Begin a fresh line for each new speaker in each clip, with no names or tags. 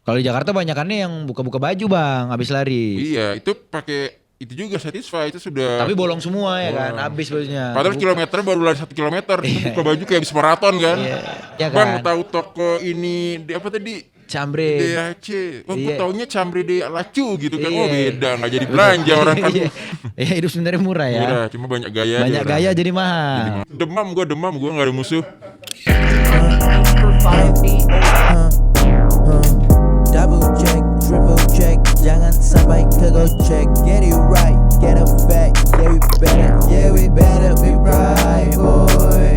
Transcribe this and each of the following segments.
Kalau di Jakarta banyakannya yang buka-buka baju bang, habis lari.
Iya, itu pakai itu juga Satisfy itu sudah.
Tapi bolong semua ya kan,
Wah.
habis bajunya.
Padahal
Kebuka.
kilometer baru lari 1 kilometer, itu buka baju kayak habis maraton kan.
Iya, ya
Bang,
kan.
tahu toko ini di apa tadi?
Cambrid.
DHC. Oh, gue
Iya.
taunya Camri de Lacu gitu kan.
Iya.
Oh, beda, nggak jadi belanja orang kan.
Iya. Iya, hidup sebenarnya murah ya.
Murah, cuma banyak gaya.
Banyak
aja
gaya
orang.
jadi mahal.
Demam, gue nggak ada musuh.
Double check, triple check, jangan sampai kegocek. Get it right, get a fact, yeah we better be right, boy.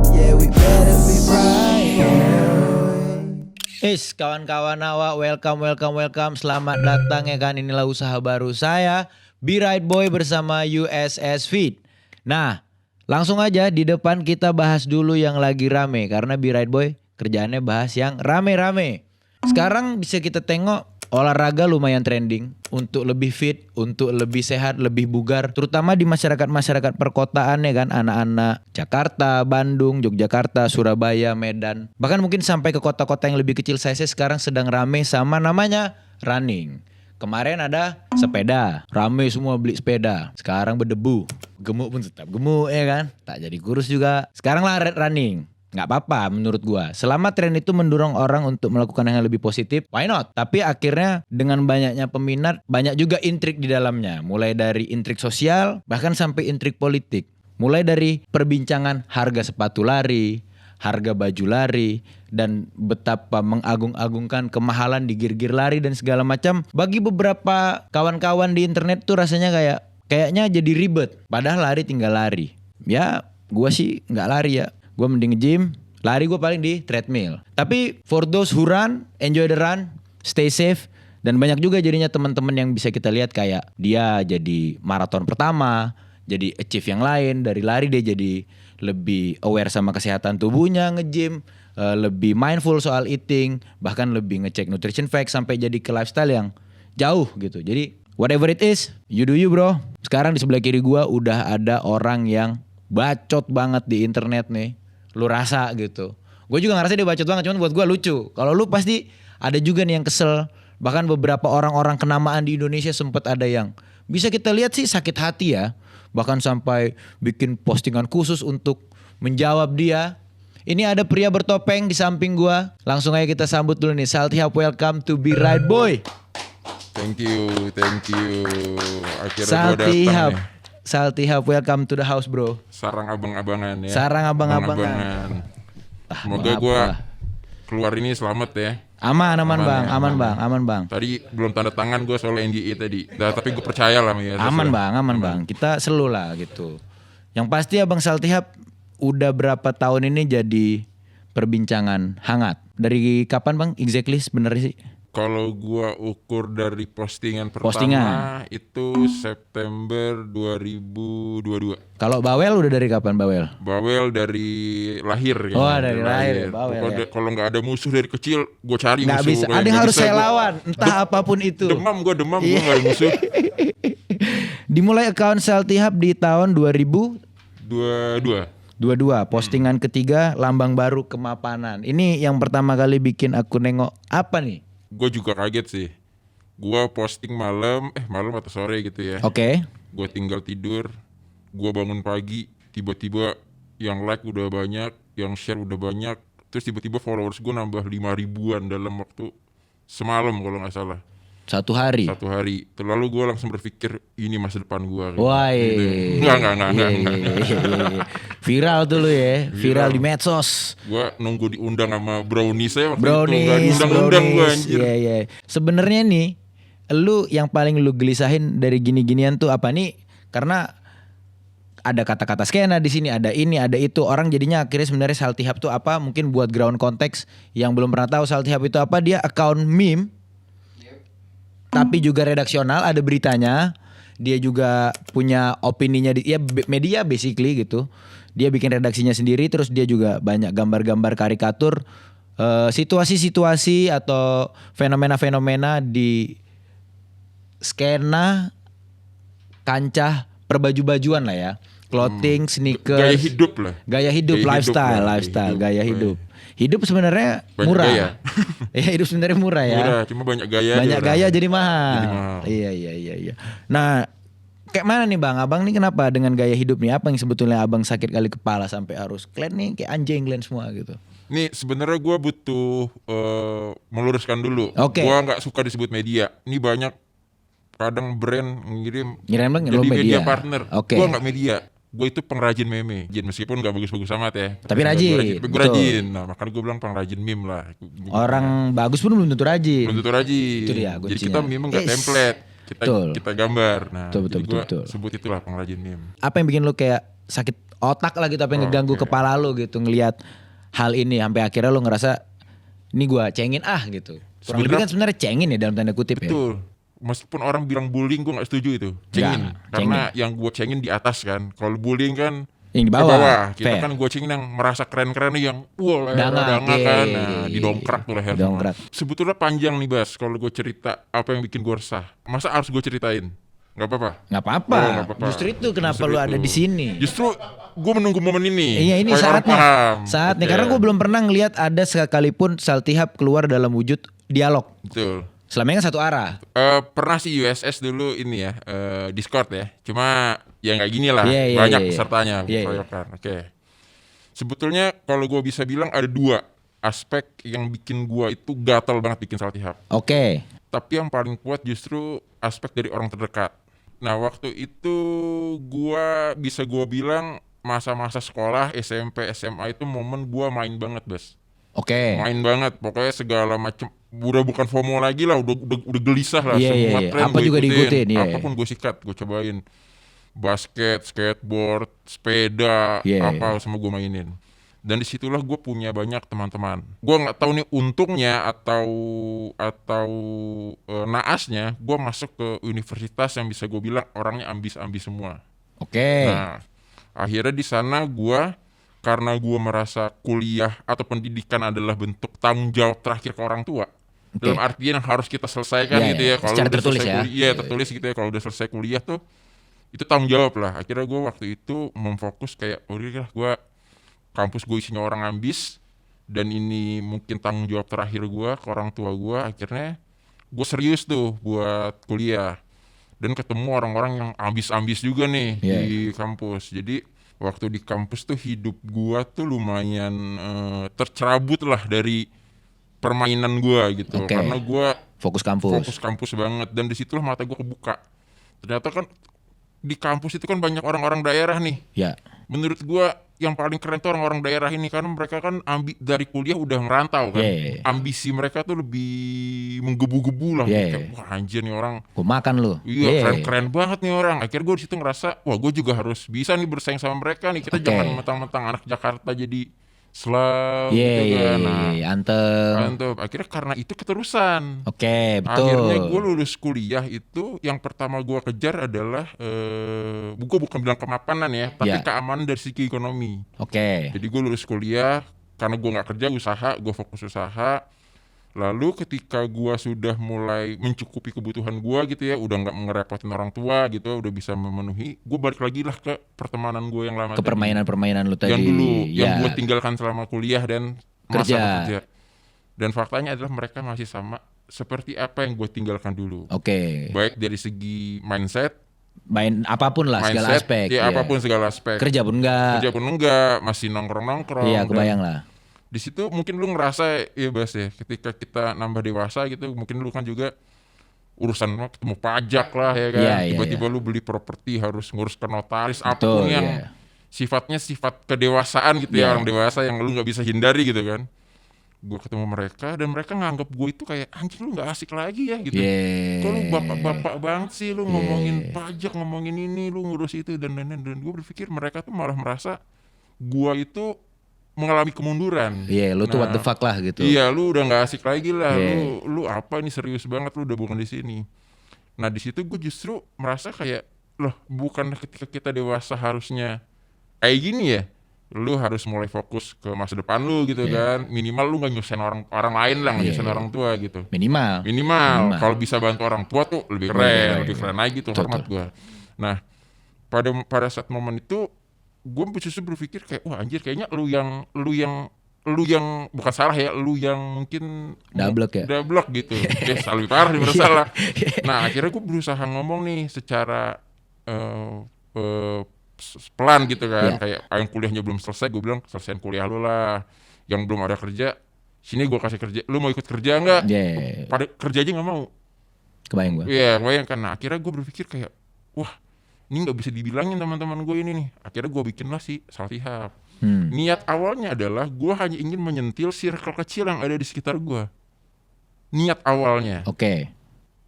Yeah we better be right, boy.
Kawan-kawan awak, welcome. Selamat datang ya kan, inilah usaha baru saya, Be Right Boy bersama USS Feed. Nah, langsung aja di depan kita bahas dulu yang lagi rame. Karena Be Right Boy kerjaannya bahas yang rame-rame. Sekarang bisa kita tengok olahraga lumayan trending. Untuk lebih fit, untuk lebih sehat, lebih bugar. Terutama di masyarakat-masyarakat perkotaan ya kan. Anak-anak Jakarta, Bandung, Yogyakarta, Surabaya, Medan. Bahkan mungkin sampai ke kota-kota yang lebih kecil saya sekarang sedang rame sama namanya running. Kemarin ada sepeda, rame semua beli sepeda. Sekarang berdebu, gemuk pun tetap gemuk ya kan. Tak jadi kurus juga. Sekarang lah running. Nggak apa-apa menurut gua. Selama tren itu mendorong orang untuk melakukan yang lebih positif, why not? Tapi akhirnya dengan banyaknya peminat, banyak juga intrik di dalamnya. Mulai dari intrik sosial, bahkan sampai intrik politik. Mulai dari perbincangan harga sepatu lari, harga baju lari, dan betapa mengagung-agungkan kemahalan di gear-gear lari dan segala macam. Bagi beberapa kawan-kawan di internet tuh rasanya kayaknya jadi ribet. Padahal lari tinggal lari. Ya gua sih nggak lari ya. Gue mending nge-gym, lari gue paling di treadmill. Tapi for those who run, enjoy the run, stay safe. Dan banyak juga jadinya teman-teman yang bisa kita lihat kayak dia jadi maraton pertama, jadi achieve yang lain. Dari lari dia jadi lebih aware sama kesehatan tubuhnya, nge-gym, lebih mindful soal eating, bahkan lebih ngecek nutrition facts sampai jadi ke lifestyle yang jauh gitu. Jadi whatever it is, you do you bro. Sekarang di sebelah kiri gue udah ada orang yang bacot banget di internet nih. Lu rasa gitu. Gue juga ngerasa dia bacot banget, cuman buat gue lucu. Kalau lu pasti ada juga nih yang kesel. Bahkan beberapa orang-orang kenamaan di Indonesia sempet ada yang bisa kita lihat sih sakit hati ya. Bahkan sampai bikin postingan khusus untuk menjawab dia. Ini ada pria bertopeng di samping gue. Langsung aja kita sambut dulu nih. Saltihap, welcome to Be Right Boy.
Thank you. Akhirnya gue
Saltihap.
datang nih.
Saltihap, welcome to the house bro.
Sarang abang-abangan ya.
Sarang abang-abangan.
Semoga gue keluar ini selamat ya.
Aman
ya,
bang.
Tadi belum tanda tangan gue soal NDA tadi. Nah, tapi gue percaya lah ya.
Aman bang. Kita selalu lah gitu. Yang pasti Abang Saltihap udah berapa tahun ini jadi perbincangan hangat. Dari kapan bang exactly sebenarnya sih?
Kalau gua ukur dari postingan pertama itu September 2022.
Kalau Bawel udah dari kapan Bawel?
Bawel dari lahir ya.
Oh dari lahir Bawel ya.
Kalau nggak ada musuh dari kecil, gua cari
nggak
musuh.
Ada yang harus saya lawan, entah apapun itu.
Demam gua nggak ada musuh.
Dimulai account Saltihap di tahun 2022. Postingan ketiga lambang baru kemapanan. Ini yang pertama kali bikin aku nengok apa nih?
Gue juga kaget sih. Gue posting malam atau sore gitu ya.
Oke.
Gue tinggal tidur. Gue bangun pagi. Tiba-tiba yang like udah banyak, yang share udah banyak. Terus tiba-tiba followers gue nambah 5.000-an dalam waktu semalam kalau nggak salah.
Satu hari.
Lalu gue langsung berpikir ini masa depan gue.
Wah,
enggak.
Viral tuh lu ya, viral di medsos.
Gue nunggu diundang sama Brownies ya waktu
Brownies,
itu. Gak diundang-undang gue anjir.
Iya. Sebenarnya nih, lu yang paling lu gelisahin dari gini-ginian tuh apa nih? Karena ada kata-kata skena di sini, ada ini, ada itu. Orang jadinya akhirnya sebenarnya Saltihap tuh apa? Mungkin buat ground konteks yang belum pernah tahu Saltihap itu apa, dia account meme. Tapi juga redaksional, ada beritanya. Dia juga punya opininya, ya media basically gitu. Dia bikin redaksinya sendiri, terus dia juga banyak gambar-gambar karikatur situasi-situasi atau fenomena-fenomena di skena kancah perbaju-bajuan lah ya. Clothing, sneakers,
Gaya hidup,
lifestyle. hidup sebenarnya
Banyak
murah.
gaya.
Ya hidup sebenarnya murah ya.
Murah, cuma banyak gaya.
Banyak
aja
gaya
orang.
jadi mahal.
Jadi mahal.
Iya. Nah, kayak mana nih Bang? Abang nih kenapa dengan gaya hidup nih? Apa yang sebetulnya Abang sakit kali kepala sampai harus Glenn nih kayak anjing Glenn semua gitu?
Nih sebenarnya gue butuh meluruskan dulu.
Oke.
Gue nggak suka disebut media. Ini banyak kadang brand ngirim
Ngirim Bang,
jadi
lo
media
media.
partner.
Oke.
Gue nggak media. Gue itu pengrajin meme. Meskipun nggak bagus-bagus amat ya.
Tapi rajin,
Gue
betul.
rajin. Nah makanya gue bilang pengrajin meme lah.
Orang bagus pun belum tentu rajin.
belum tentu rajin.
Itu dia
Jadi
kuncinya.
kita meme nggak
Yes.
template.
Betul.
Kita gambar. Nah
Betul,
jadi gue
betul.
sebut itulah pengrajin meme.
Apa yang bikin lo kayak sakit otak lah gitu, apa yang ngeganggu kepala lo gitu ngelihat hal ini sampai akhirnya lo ngerasa ini gua cengin gitu. Kurang lebih kan sebenarnya cengin ya dalam tanda kutip ya.
Betul. Meskipun orang bilang bullying, gue gak setuju itu. Cengin.
Nggak,
Karena yang gue cengin di atas kan. Kalau bullying kan
Yang di
ke
bawah.
Kita
Fair.
kan gue cengin yang merasa keren-keren nih, yang
Danga,
kan.
iya.
Nah, didongkrak tuh leher.
Didongkrak.
Sebetulnya panjang nih Bas. Kalau gue cerita apa yang bikin gue resah. Masa harus gue ceritain? Gak apa-apa.
Nggak apa-apa.
Oh, nggak apa-apa.
Justru itu kenapa
Justru
lo ada
itu.
di sini.
Justru gue menunggu momen ini.
Iya ini
supaya orang
saatnya.
paham.
Saatnya
Oke.
karena gue belum pernah ngelihat ada sekalipun Saltihap keluar dalam wujud dialog.
Betul.
Selama ini kan satu arah.
Pernah sih USS dulu ini ya, Discord ya. Cuma ya nggak gini lah,
Iya,
banyak
iya.
pesertanya,
Iya, iya.
keroyokan. Oke. Sebetulnya kalau gue bisa bilang ada dua aspek yang bikin gue itu gatal banget bikin Saltihap.
Oke.
Tapi yang paling kuat justru aspek dari orang terdekat. Nah waktu itu gue bilang masa-masa sekolah SMP SMA itu momen gue main banget Bas.
Oke.
Main banget, pokoknya segala macam. Udah bukan FOMO lagi lah, udah gelisah lah.
Iya,
Semua
iya.
tren
Apa
gua
juga diikutin, iya.
Apapun gue sikat, gue cobain. Basket, skateboard, sepeda,
Iya,
apa semua gue mainin. Dan disitulah gue punya banyak teman-teman. Gue nggak tahu nih untungnya atau naasnya, gue masuk ke universitas yang bisa gue bilang orangnya ambis-ambis semua.
Oke.
Nah, akhirnya di sana karena gue merasa kuliah atau pendidikan adalah bentuk tanggung jawab terakhir ke orang tua. Dalam artian yang harus kita selesaikan
Iya,
gitu
iya.
ya. Kalau
Secara
udah
tertulis
selesai
ya.
kuliah, iya, tertulis gitu ya. Kalau udah selesai kuliah tuh itu tanggung jawab lah. Akhirnya gue waktu itu memfokus kayak udah gue kampus gue isinya orang ambis dan ini mungkin tanggung jawab terakhir gue ke orang tua gue. Akhirnya gue serius tuh buat kuliah dan ketemu orang-orang yang ambis-ambis juga nih
Iya.
di kampus. Jadi waktu di kampus tuh hidup gue tuh lumayan tercerabut lah dari permainan gue gitu.
Oke.
Karena gue
Fokus kampus.
fokus kampus banget dan disitulah mata gue kebuka. Ternyata kan di kampus itu kan banyak orang-orang daerah nih.
Ya.
Menurut gua yang paling keren tuh orang-orang daerah ini karena mereka kan dari kuliah udah ngerantau kan.
Yeah.
Ambisi mereka tuh lebih menggebu-gebu lah.
Yeah.
Kayak, wah anjir nih orang.
Gue makan lu.
Iya
Yeah.
keren-keren banget nih orang. Akhirnya gue di situ ngerasa, wah gue juga harus bisa nih bersaing sama mereka nih. Kita
Oke.
jangan mentang-mentang anak Jakarta jadi slam
Iya,
gitu
iya,
kan.
iya,
Nah,
iya. Anteng.
mantap. Akhirnya karena itu keterusan.
Oke, betul.
Akhirnya gue lulus kuliah itu yang pertama gue kejar adalah gue bukan bilang kemapanan ya, tapi
Ya.
keamanan dari segi ekonomi.
Oke.
Jadi gue lulus kuliah karena gue nggak kerja usaha, gue fokus usaha. Lalu ketika gue sudah mulai mencukupi kebutuhan gue gitu ya, udah nggak ngerepotin orang tua gitu, udah bisa memenuhi, gue balik lagi lah ke pertemanan gue yang lama
Ke permainan-permainan lu tadi.
yang dulu, yang
Ya.
gue tinggalkan selama kuliah dan masa
Kerja.
kerja. Dan faktanya adalah mereka masih sama seperti apa yang gue tinggalkan dulu.
Oke.
Baik dari segi mindset,
Main apapun lah segala
mindset,
aspek.
ya
Iya.
apapun segala aspek.
Kerja pun enggak.
Kerja pun enggak, masih nongkrong-nongkrong.
Iya,
dan
kebayang lah.
di situ mungkin lu ngerasa ya Bas ya, ketika kita nambah dewasa gitu, mungkin lu kan juga urusan ketemu pajak lah ya kan.
Iya, iya,
Tiba-tiba lu beli properti harus ngurus ke notaris,
Betul,
apapun yang
iya.
sifatnya sifat kedewasaan gitu
Iya.
ya, orang dewasa yang lu nggak bisa hindari gitu kan. Gue ketemu mereka dan mereka nganggap gue itu kayak anjing lu nggak asik lagi ya gitu.
Iya.
Kok lu bapak-bapak banget sih, lu ngomongin pajak, ngomongin ini, lu ngurus itu dan gue berpikir mereka tuh malah merasa gue itu mengalami kemunduran.
Iya, lu tuh
Nah,
what the fuck lah gitu.
Iya, lu udah nggak asik lagi lah.
Iya.
Lu apa ini serius banget, lu udah bukan di sini. Nah di situ gue justru merasa kayak loh, bukan ketika kita dewasa harusnya kayak gini ya. Lu harus mulai fokus ke masa depan lu gitu kan. Minimal lu nggak nyusahin orang lain lah, nggak
Iya,
nyusahin
iya.
orang tua gitu.
Minimal.
Minimal. Kalau bisa bantu orang tua tuh lebih keren, lebih keren lagi tuh,
Betul,
hormat gue. Nah pada saat momen itu gue justru berpikir kayak wah anjir kayaknya lu yang lu yang bukan salah ya, lu yang mungkin
Dablek ya?
Dablek gitu. Ya lebih parah daripada salah. Nah, akhirnya gue berusaha ngomong nih secara pelan gitu kan.
Iya.
Kayak yang kuliahnya belum selesai, gue bilang selesaiin kuliah lu lah. Yang belum ada kerja, sini gue kasih kerja. Lu mau ikut kerja nggak?
Yeah.
Pada kerja aja nggak mau.
Kebayang gue.
Iya, bayangkan. Nah, akhirnya gue berpikir kayak, wah, ini nggak bisa dibilangin teman-teman gue ini nih. Akhirnya gue bikinlah si Saltihap. Niat awalnya adalah gue hanya ingin menyentil circle kecil yang ada di sekitar gue. Niat awalnya.
Oke.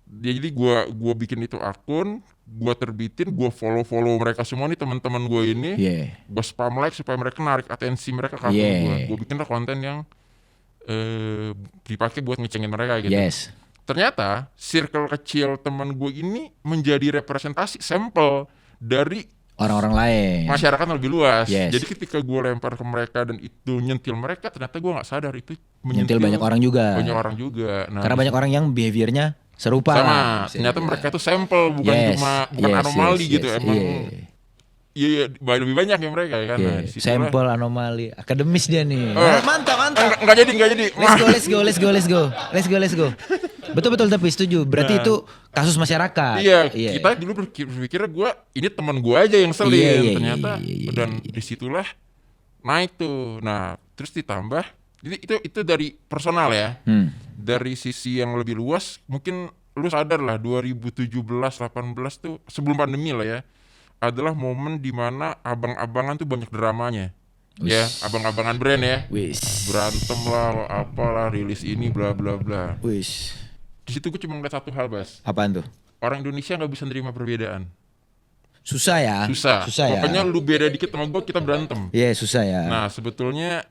Jadi gue bikin itu akun, gue terbitin, gue follow mereka semua nih teman-teman gue ini.
Yeah.
Gue spam like supaya mereka narik atensi mereka ke akun
Yeah.
gue. Gue bikinlah konten yang dipakai buat ngecengin mereka gitu.
Yes.
Ternyata circle kecil teman gue ini menjadi representasi sampel dari
Orang-orang lain.
masyarakat yang lebih luas.
Yes.
Jadi ketika gue lempar ke mereka dan itu nyentil mereka, ternyata gue nggak sadar itu
Nyentil banyak orang juga.
Banyak orang juga. Nah,
Karena banyak orang yang behaviornya serupa.
sama.
Bisa
Ternyata
dibilang.
mereka itu sampel, bukan
Yes,
cuma
yes,
anomali
yes,
gitu.
yes,
Emang
yeah.
iya lebih banyak ya mereka ya kan.
Yeah.
Nah, disitulah-
Sampel anomali. Akademis dia nih.
Eh,
Mantap.
Nggak jadi.
Let's go. Betul tapi setuju. Berarti
Nah.
itu kasus masyarakat.
Iya, kita dulu berpikir gue ini teman gue aja yang selin.
Iya,
Ternyata
iya.
dan disitulah naik tuh. Nah, terus ditambah. Jadi itu dari personal ya. Dari sisi yang lebih luas, mungkin lu sadar lah 2017-18 tuh sebelum pandemi lah ya, adalah momen dimana abang-abangan tuh banyak dramanya. Ya, abang-abangan brand ya.
Wis.
Berantem lah, apalah, rilis ini, bla bla bla.
Wis.
Di situ gue cuma ngeliat satu hal, Bas.
Apaan tuh?
Orang Indonesia nggak bisa nerima perbedaan.
Susah ya.
Susah
ya.
Makanya lu beda dikit sama gue, kita berantem.
Iya, susah ya.
Nah, sebetulnya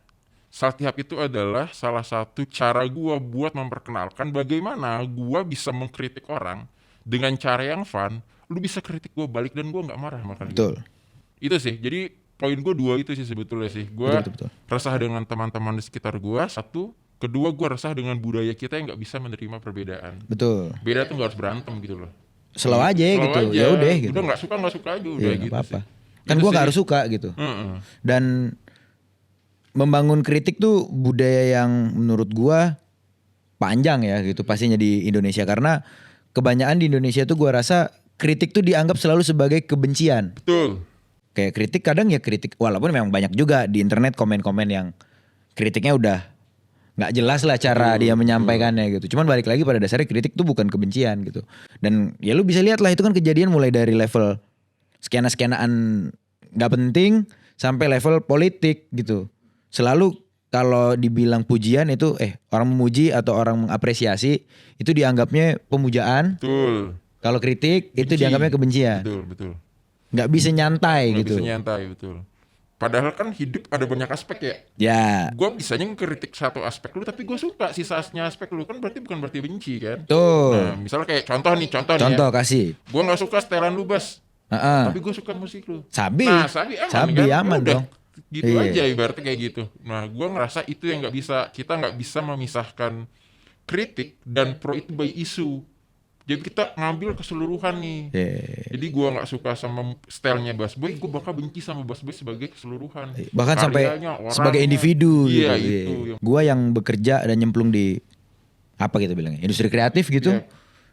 Saltihap itu adalah salah satu cara gue buat memperkenalkan bagaimana gue bisa mengkritik orang dengan cara yang fun. Lu bisa kritik gue balik dan gue nggak marah sama kalian.
Betul.
Itu sih. Jadi poin gue 2 itu sih sebetulnya sih. Gue
Betul.
resah dengan teman-teman di sekitar gue. 1. Kedua, gue resah dengan budaya kita yang nggak bisa menerima perbedaan.
Betul.
Beda tuh nggak harus berantem gitu loh.
Slow aja gitu.
Slow aja.
Ya udah gitu.
Udah nggak suka aja udah
Iya,
gitu
nggak apa-apa.
sih.
Kan
Itu
gua
sih.
nggak harus suka gitu.
Heeh.
Dan membangun kritik tuh budaya yang menurut gua panjang ya gitu pastinya di Indonesia, karena kebanyakan di Indonesia tuh gua rasa kritik tuh dianggap selalu sebagai kebencian.
Betul.
Kayak kritik kadang ya kritik, walaupun memang banyak juga di internet komen-komen yang kritiknya udah nggak jelas lah cara dia menyampaikannya gitu. Cuman balik lagi pada dasarnya kritik tuh bukan kebencian gitu. Dan ya lu bisa lihat lah itu kan kejadian mulai dari level skena-skenaan nggak penting sampai level politik gitu. Selalu kalau dibilang pujian itu orang memuji atau orang mengapresiasi itu dianggapnya pemujaan.
Betul.
Kalau kritik itu
Benci.
dianggapnya kebencian.
Betul.
Nggak bisa nyantai
Nggak
gitu.
bisa nyantai, betul. Padahal kan hidup ada banyak aspek ya.
Ya,
Gue bisanya ngekritik satu aspek lu, tapi gue suka sisanya aspek lu, kan berarti bukan berarti benci kan.
tuh.
Nah, misalnya kayak contoh nih
Contoh
ya.
kasih.
Gue nggak suka setelan lu, Bas.
Heeh.
Tapi gue suka musik lu.
Sabi.
Nah, sabi aman
Sabi
kan.
aman
Udah,
dong.
Gitu
Iya.
aja ibaratnya kayak gitu. Nah, gue ngerasa itu yang kita nggak bisa memisahkan kritik dan pro itu by isu. Jadi kita ngambil keseluruhan nih.
Yeah.
Jadi gue nggak suka sama stylenya Bass Boy, gue bakal benci sama Bass Boy sebagai keseluruhan.
Bahkan sampai
Karyanya, orangnya.
sebagai individu
Iya,
gitu.
itu. Yang
Gua yang bekerja dan nyemplung di apa kita bilangnya, industri kreatif gitu.
Iya.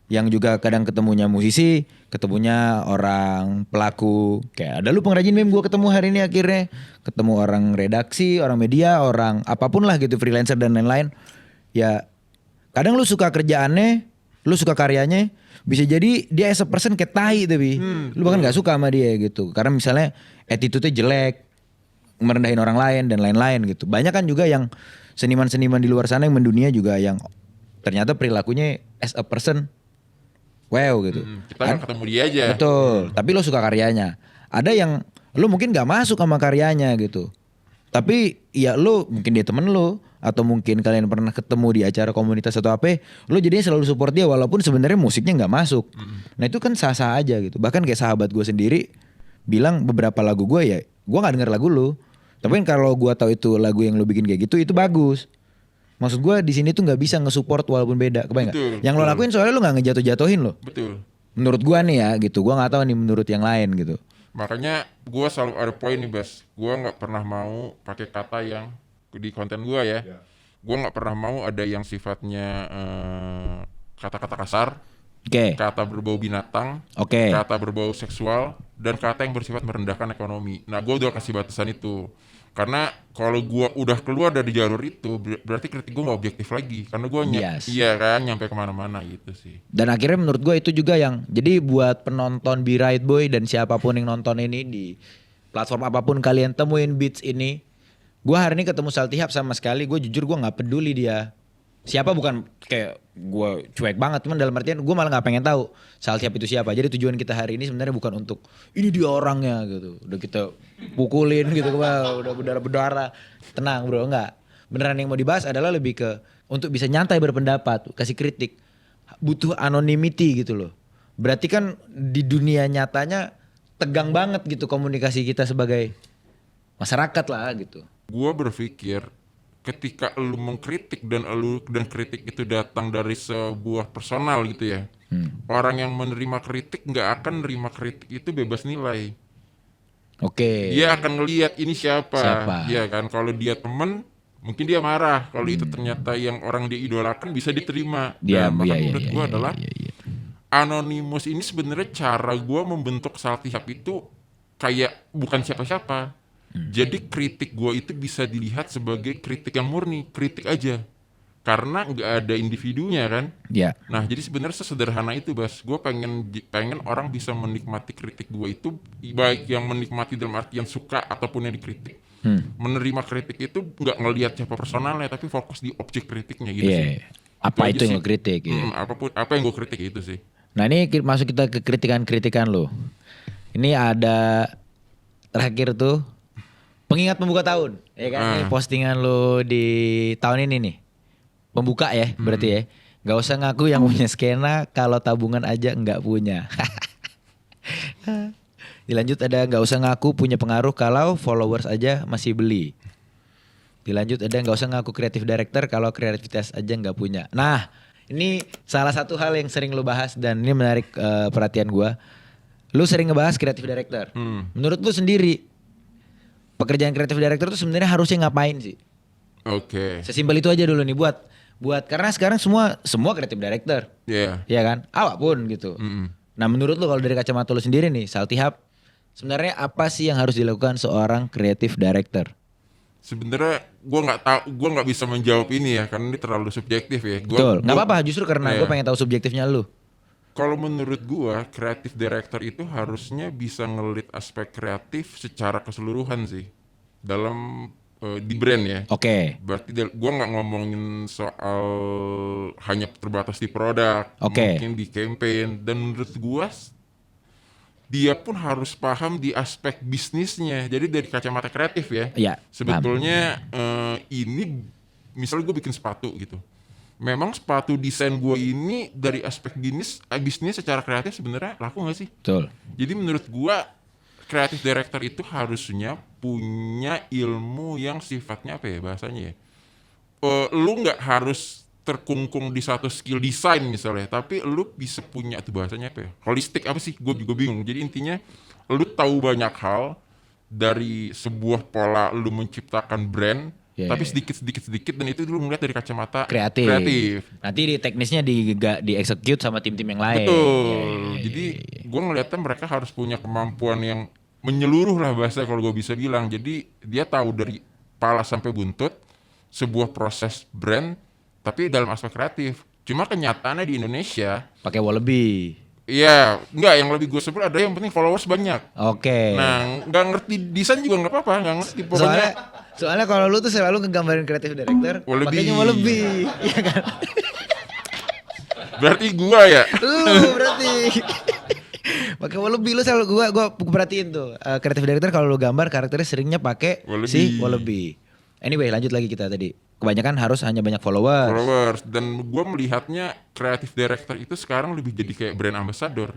Yang juga kadang ketemunya musisi, ketemunya orang pelaku. Kayak ada lu pengrajin meme gua ketemu hari ini akhirnya. Ketemu orang redaksi, orang media, orang apapun lah gitu, freelancer dan lain-lain. Ya kadang lu suka kerjaannya, lu suka karyanya, bisa jadi dia as a person kayak tai tapi lu bahkan nggak suka sama dia gitu. Karena misalnya attitude-nya jelek, merendahin orang lain dan lain-lain gitu. Banyak kan juga yang seniman-seniman di luar sana yang mendunia juga yang ternyata perilakunya as a person wow gitu.
kita nggak ketemu dia aja.
Betul, tapi lo suka karyanya. Ada yang lo mungkin gak masuk sama karyanya gitu. Tapi ya lo mungkin dia temen lo, atau mungkin kalian pernah ketemu di acara komunitas atau apa, lo jadinya selalu support dia walaupun sebenarnya musiknya gak masuk. Nah itu kan sah-sah aja gitu. Bahkan kayak sahabat gue sendiri bilang beberapa lagu gue ya, gue gak denger lagu lo. Tapi kan kalau gue tahu itu lagu yang lo bikin kayak gitu, itu bagus. Maksud gue di sini tuh nggak bisa nge-support walaupun beda, kebayang nggak?
Betul,
Yang lo
betul.
lakuin soalnya lo nggak ngejatuh-jatuhin lo.
Betul.
Menurut gue nih ya gitu, gue nggak tahu nih menurut yang lain gitu.
Makanya gue selalu ada poin nih Bas. Gue nggak pernah mau pakai kata yang di konten gue ya. Gue nggak pernah mau ada yang sifatnya kata-kata kasar,
Oke.
kata berbau binatang,
Oke.
kata berbau seksual, dan kata yang bersifat merendahkan ekonomi. Nah, gue udah kasih batasan itu. Karena kalau gue udah keluar dari jalur itu, berarti kritik gue nggak objektif lagi. Karena gue
Yes.
iya kan, nyampe kemana-mana gitu sih.
Dan akhirnya menurut gue itu juga yang jadi buat penonton Be Right Boy dan siapapun yang nonton ini di platform apapun kalian temuin Beats ini, gue hari ini ketemu Saltihap sama sekali gue jujur gue nggak peduli dia siapa, bukan kayak gue cuek banget, cuman dalam artian gue malah nggak pengen tahu Saltihap itu siapa. Jadi tujuan kita hari ini sebenarnya bukan untuk ini dia orangnya gitu, udah kita pukulin gitu, udah berdarah. Tenang bro, enggak. Beneran yang mau dibahas adalah lebih ke untuk bisa nyantai berpendapat, kasih kritik. Butuh anonymity gitu loh. Berarti kan di dunia nyatanya tegang banget gitu komunikasi kita sebagai masyarakat lah gitu.
Gue berpikir ketika lu mengkritik dan kritik itu datang dari sebuah personal gitu ya, orang yang menerima kritik nggak akan menerima kritik itu bebas nilai.
Oke.
Dia akan ngelihat ini siapa.
Siapa?
Ya kan, kalau dia temen mungkin dia marah, kalau itu ternyata yang orang dia idolakan bisa diterima.
Dia
Dan bahkan
iya,
menurut
iya,
gue
iya,
adalah
iya, iya.
Anonymous ini sebenarnya cara gue membentuk Saltihap itu kayak bukan siapa-siapa. Jadi kritik gue itu bisa dilihat sebagai kritik yang murni, kritik aja. Karena nggak ada individunya kan.
Ya.
Nah jadi sebenarnya sesederhana itu Bas. Gue pengen orang bisa menikmati kritik gue itu, baik yang menikmati dalam artian suka ataupun yang dikritik. Menerima kritik itu nggak ngelihat siapa personalnya, tapi fokus di objek kritiknya gitu sih.
Iya. Apa
Itu
itu
aja
yang
sih.
lo kritik ya.
Apa yang gue kritik itu sih.
Nah ini masuk kita ke kritikan-kritikan lo. Ini ada terakhir tuh pengingat pembuka tahun, ya kan? Nih postingan lo di tahun ini nih, pembuka ya, berarti ya. Gak usah ngaku yang punya skena kalau tabungan aja nggak punya. Dilanjut ada gak usah ngaku punya pengaruh kalau followers aja masih beli. Dilanjut ada gak usah ngaku creative director kalau kreativitas aja nggak punya. Nah ini salah satu hal yang sering lo bahas dan ini menarik perhatian gua. Lu sering ngebahas creative director. Menurut lu sendiri pekerjaan creative director tuh sebenarnya harusnya ngapain sih?
Oke.
Sesimpel itu aja dulu nih buat karena sekarang semua creative director.
Iya.
Ya kan? Apapun gitu. Nah, menurut lu kalau dari kacamata lu sendiri nih, Saltihap, sebenarnya apa sih yang harus dilakukan seorang creative director?
Sebenarnya gue nggak bisa menjawab ini ya karena ini terlalu subjektif ya.
Betul. Nggak apa-apa, justru karena gue
Iya.
pengen tahu subjektifnya lu.
Kalau menurut gue, creative director itu harusnya bisa ngelit aspek kreatif secara keseluruhan sih dalam di brand ya.
Oke.
Berarti gue nggak ngomongin soal hanya terbatas di produk,
Oke.
mungkin di campaign. Dan menurut gue dia pun harus paham di aspek bisnisnya. Jadi dari kacamata kreatif ya.
Iya,
Sebetulnya ini misalnya gue bikin sepatu gitu. Memang sepatu desain gue ini dari aspek bisnis secara kreatif sebenarnya laku nggak sih?
Betul.
Jadi menurut gue creative director itu harusnya punya ilmu yang sifatnya apa ya bahasanya ya. Lu nggak harus terkungkung di satu skill desain misalnya, tapi lu bisa punya tuh bahasanya apa ya? Holistik apa sih? Gue juga bingung. Jadi intinya lu tahu banyak hal dari sebuah pola lu menciptakan brand.
Yeah.
Tapi sedikit dan itu dulu melihat dari kacamata
Kreatif. Nanti di teknisnya di execute sama tim-tim yang lain.
Betul. Jadi gue ngeliatnya mereka harus punya kemampuan yang menyeluruh lah bahasa kalau gue bisa bilang. Jadi dia tahu dari kepala sampai buntut sebuah proses brand, tapi dalam aspek kreatif. Cuma kenyataannya di Indonesia,
Pakai Wallaby.
iya, enggak, yang lebih gue sebut ada yang penting followers banyak.
Oke.
Nah, nggak ngerti desain juga nggak apa-apa, nggak ngerti pokoknya.
Soalnya kalau lu tuh selalu ngegambarin creative director,
Wallaby.
pakainya Wallaby. Iya kan?
Berarti gue ya.
Lu berarti. Pakai Wallaby lu selalu gua perhatiin tuh. Creative director kalau lu gambar karakternya seringnya pakai
Wallaby.
si Wallaby. Anyway, lanjut lagi kita tadi. Kebanyakan harus hanya banyak followers.
Dan gue melihatnya creative director itu sekarang lebih jadi kayak brand ambassador.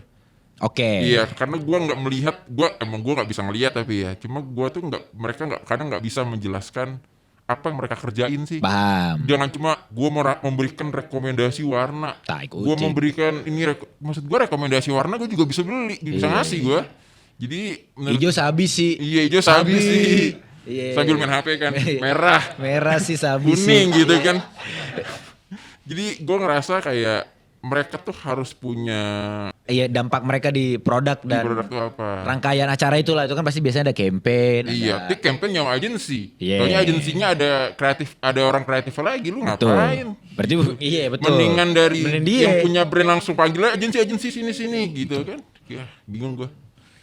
Oke.
Iya, karena gue nggak melihat, gue nggak bisa ngelihat tapi ya, cuma gue tuh mereka kadang nggak bisa menjelaskan apa yang mereka kerjain sih.
Paham.
Jangan cuma gue memberikan rekomendasi warna,
Tai kucing.
gue memberikan ini, maksud gue rekomendasi warna gue juga bisa beli, bisa ngasih gue. Jadi
Hijau sabi sih.
iya hijau sabi sih.
Iya.
Sambil main HP kan, merah,
Merah sih sabi
kuning
sih.
gitu kan. Jadi gue ngerasa kayak mereka tuh harus punya
Iya, dampak mereka di produk
di
dan
produk tuh apa.
rangkaian acara itulah, itu kan pasti biasanya ada campaign.
Iya,
ada...
tapi campaign yang agensi.
Iya.
Soalnya agensinya ada kreatif, ada orang kreatif lagi, lu
Betul.
ngapain?
Berarti iya betul.
Mendingan dari
Mending dia.
yang punya brand langsung panggil agensi sini gitu kan. Ya, bingung gua.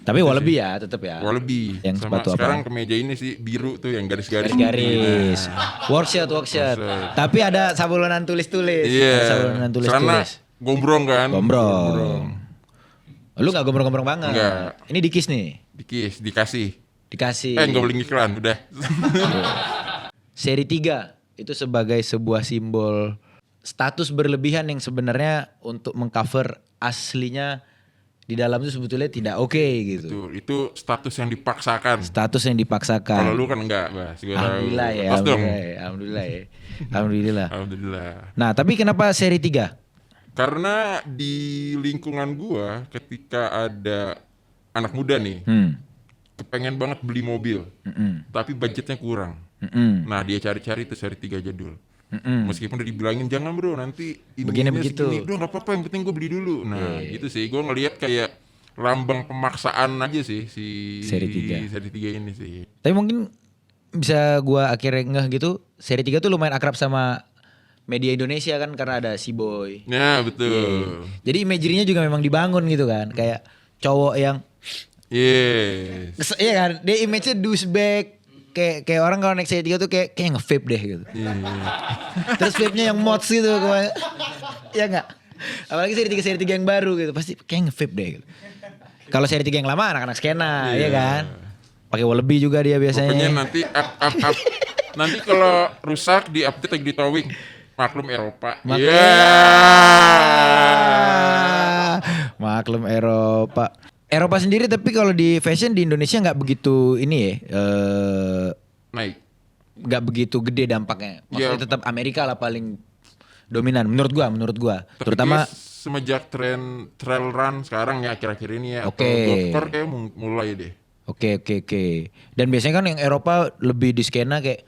Tapi Wallaby ya, tetap ya.
Wallaby.
Yang
Sama
sepatu
sekarang
apa?
kemeja ini sih biru tuh yang garis-garis.
Garis-garis. Workshop. Tapi ada sablonan tulis-tulis.
Iya.
Ada sablonan
Celana
tulis-tulis.
gombrong kan.
Gombrong. Lu gak gombrong-gombrong banget.
Enggak.
Ini dikis nih.
Dikasih.
Dikasih.
Enggak boleh ngiklan, udah.
Seri 3 itu sebagai sebuah simbol status berlebihan yang sebenarnya untuk mengcover aslinya di dalam itu sebetulnya tidak oke gitu.
Tuh, itu status yang dipaksakan.
Status yang dipaksakan.
Kalau lu kan enggak, Bas. Gua tahu.
Alhamdulillah ya.
Lepas dong.
Alhamdulillah ya. Alhamdulillah.
Alhamdulillah.
Nah, tapi kenapa seri 3?
Karena di lingkungan gua ketika ada anak muda nih, kepengen banget beli mobil, tapi budgetnya kurang. Nah, dia cari-cari tuh seri 3 jadul. Meskipun udah dibilangin jangan bro, nanti
Begini
ininya
begitu.
segini. Udah nggak apa-apa, yang penting gue beli dulu. Nah, gitu sih. Gue ngelihat kayak lambang pemaksaan aja sih si
Seri 3.
Seri 3 ini sih.
Tapi mungkin bisa gua akhirnya ngeh gitu, seri 3 tuh lumayan akrab sama media Indonesia kan karena ada si Boy.
Nah, betul.
Jadi imagery-nya juga memang dibangun gitu kan, kayak cowok yang
Yes.
iya kan, dia image-nya douchebag. Kayak orang kalau naik seri 3 tuh kayak nge-vape deh gitu.
Iya.
Terus vape-nya yang mods gitu. Ya enggak? Apalagi seri 3 yang baru gitu. Pasti kayak nge-vape deh gitu. Kalau seri 3 yang lama anak-anak skena, ya kan? Pakai Wallaby juga dia biasanya.
Pokoknya nanti nanti kalau rusak di update lagi di towing. Maklum Eropa. Iya.
Maklum Eropa. Eropa sendiri tapi kalau di fashion di Indonesia nggak begitu ini ya.
Naik.
Nggak begitu gede dampaknya. Maksudnya
Iya.
tetap Amerika lah paling dominan menurut gua.
Tapi
Terutama
semenjak tren trail run sekarang ya akhir-akhir ini ya.
Oke.
Atau dokter kayak mulai deh.
Oke. Dan biasanya kan yang Eropa lebih di skena kayak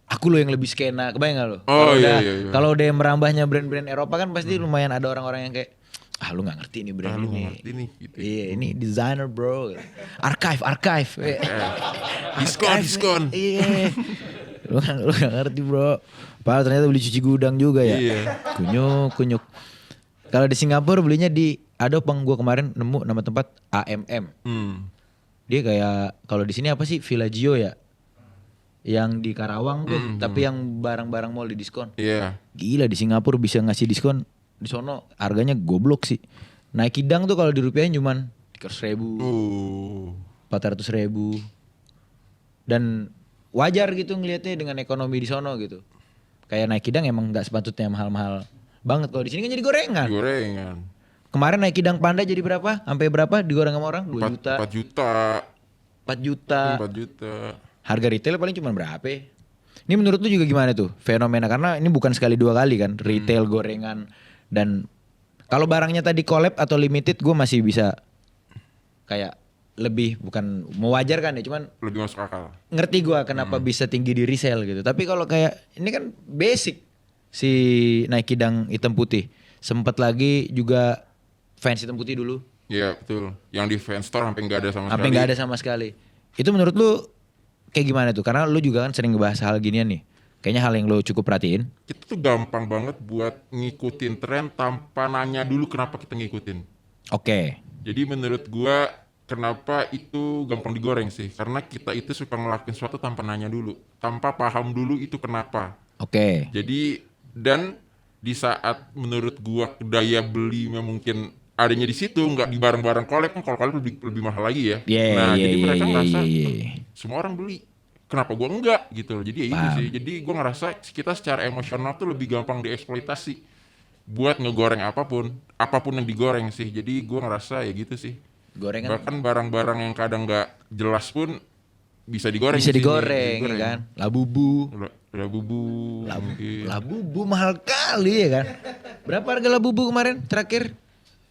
aku loh yang lebih skena, kebayang gak lo?
Oh, iya.
Kalau udah yang merambahnya brand-brand Eropa kan pasti lumayan ada orang-orang yang kayak lu nggak ngerti nih brand
Lu
ini.
nggak ngerti nih, gitu.
Iya, ini designer bro. Archive.
Diskon.
Iya. lu nggak ngerti bro. Padahal ternyata beli cuci gudang juga ya.
Iya.
Kunyuk. Kalau di Singapura belinya di ada gua kemarin nemu nama tempat AMM. Dia kayak kalau di sini apa sih Villaggio ya? Yang di Karawang tuh, tapi yang barang-barang mall di diskon.
Iya.
Gila di Singapura bisa ngasih diskon. Di sono harganya goblok sih. Nike Dunk tuh kalau dirupiahin cuman 300.000, 400.000. Dan wajar gitu ngelihatnya dengan ekonomi di sono gitu. Kayak Nike Dunk emang nggak sepatutnya mahal-mahal banget. Kalau di sini kan jadi gorengan. Kemarin Nike Dunk Panda jadi berapa? Sampai berapa digoreng sama orang? 2 juta.
4 juta.
4 juta.
4 juta.
Harga retail paling cuma berapa? Ini menurut lu juga gimana tuh fenomena? Karena ini bukan sekali 2 kali kan retail gorengan. Dan kalau barangnya tadi collab atau limited gue masih bisa kayak lebih bukan mewajarkan ya, cuman
Lebih masuk akal.
ngerti gue kenapa bisa tinggi di resell gitu. Tapi kalau kayak ini kan basic si Nike Dunk hitam putih. Sempet lagi juga fans hitam putih dulu.
Iya betul. Yang di fan store sampai nggak ada sama
Sampai
sekali.
nggak ada sama sekali. Itu menurut lu kayak gimana tuh? Karena lu juga kan sering ngebahas hal ginian nih. Kayaknya hal yang lu cukup perhatiin.
Kita tuh gampang banget buat ngikutin tren tanpa nanya dulu kenapa kita ngikutin.
Oke.
Jadi menurut gua kenapa itu gampang digoreng sih? Karena kita itu suka ngelakuin sesuatu tanpa nanya dulu, tanpa paham dulu itu kenapa.
Oke.
Jadi dan di saat menurut gua daya beli mungkin adanya di situ, nggak di barang-barang collab kan, kalau collab lebih mahal lagi ya. Jadi mereka ngerasa semua orang beli. Kenapa gua enggak gitu loh. Jadi ya itu sih. Jadi gua ngerasa kita secara emosional tuh lebih gampang dieksploitasi buat ngegoreng apapun yang digoreng sih. Jadi gua ngerasa ya gitu sih.
Gorengan
Bahkan barang-barang yang kadang nggak jelas pun bisa digoreng.
bisa
di sini.
digoreng ya kan. Labubu.
Mungkin.
Labubu mahal kali ya kan. Berapa harga labubu kemarin terakhir?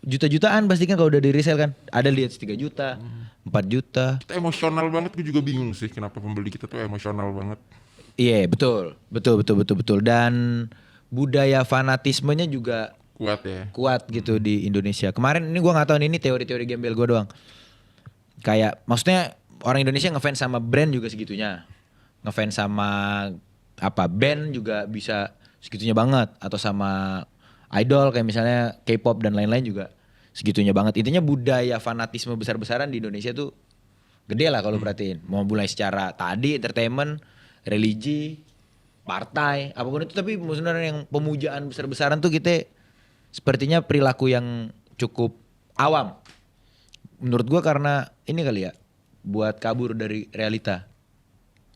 juta-jutaan pasti kan kalau udah di resell kan. Ada lihat 3 juta, 4 juta.
Kita emosional banget, gue juga bingung sih kenapa pembeli kita tuh emosional banget.
Iya, betul. Dan budaya fanatismenya juga
Kuat ya.
kuat gitu di Indonesia. Kemarin ini gua nggak tahu ini teori-teori gembel gue doang. Kayak maksudnya orang Indonesia ngefans sama brand juga segitunya. Ngefans sama band juga bisa segitunya banget, atau sama idol kayak misalnya K-pop dan lain-lain juga segitunya banget. Intinya budaya fanatisme besar-besaran di Indonesia tuh gede lah kalau perhatiin. Mau mulai secara tadi entertainment, religi, partai, apapun itu, tapi sebenarnya yang pemujaan besar-besaran tuh kita sepertinya perilaku yang cukup awam. Menurut gua karena ini kali ya, buat kabur dari realita.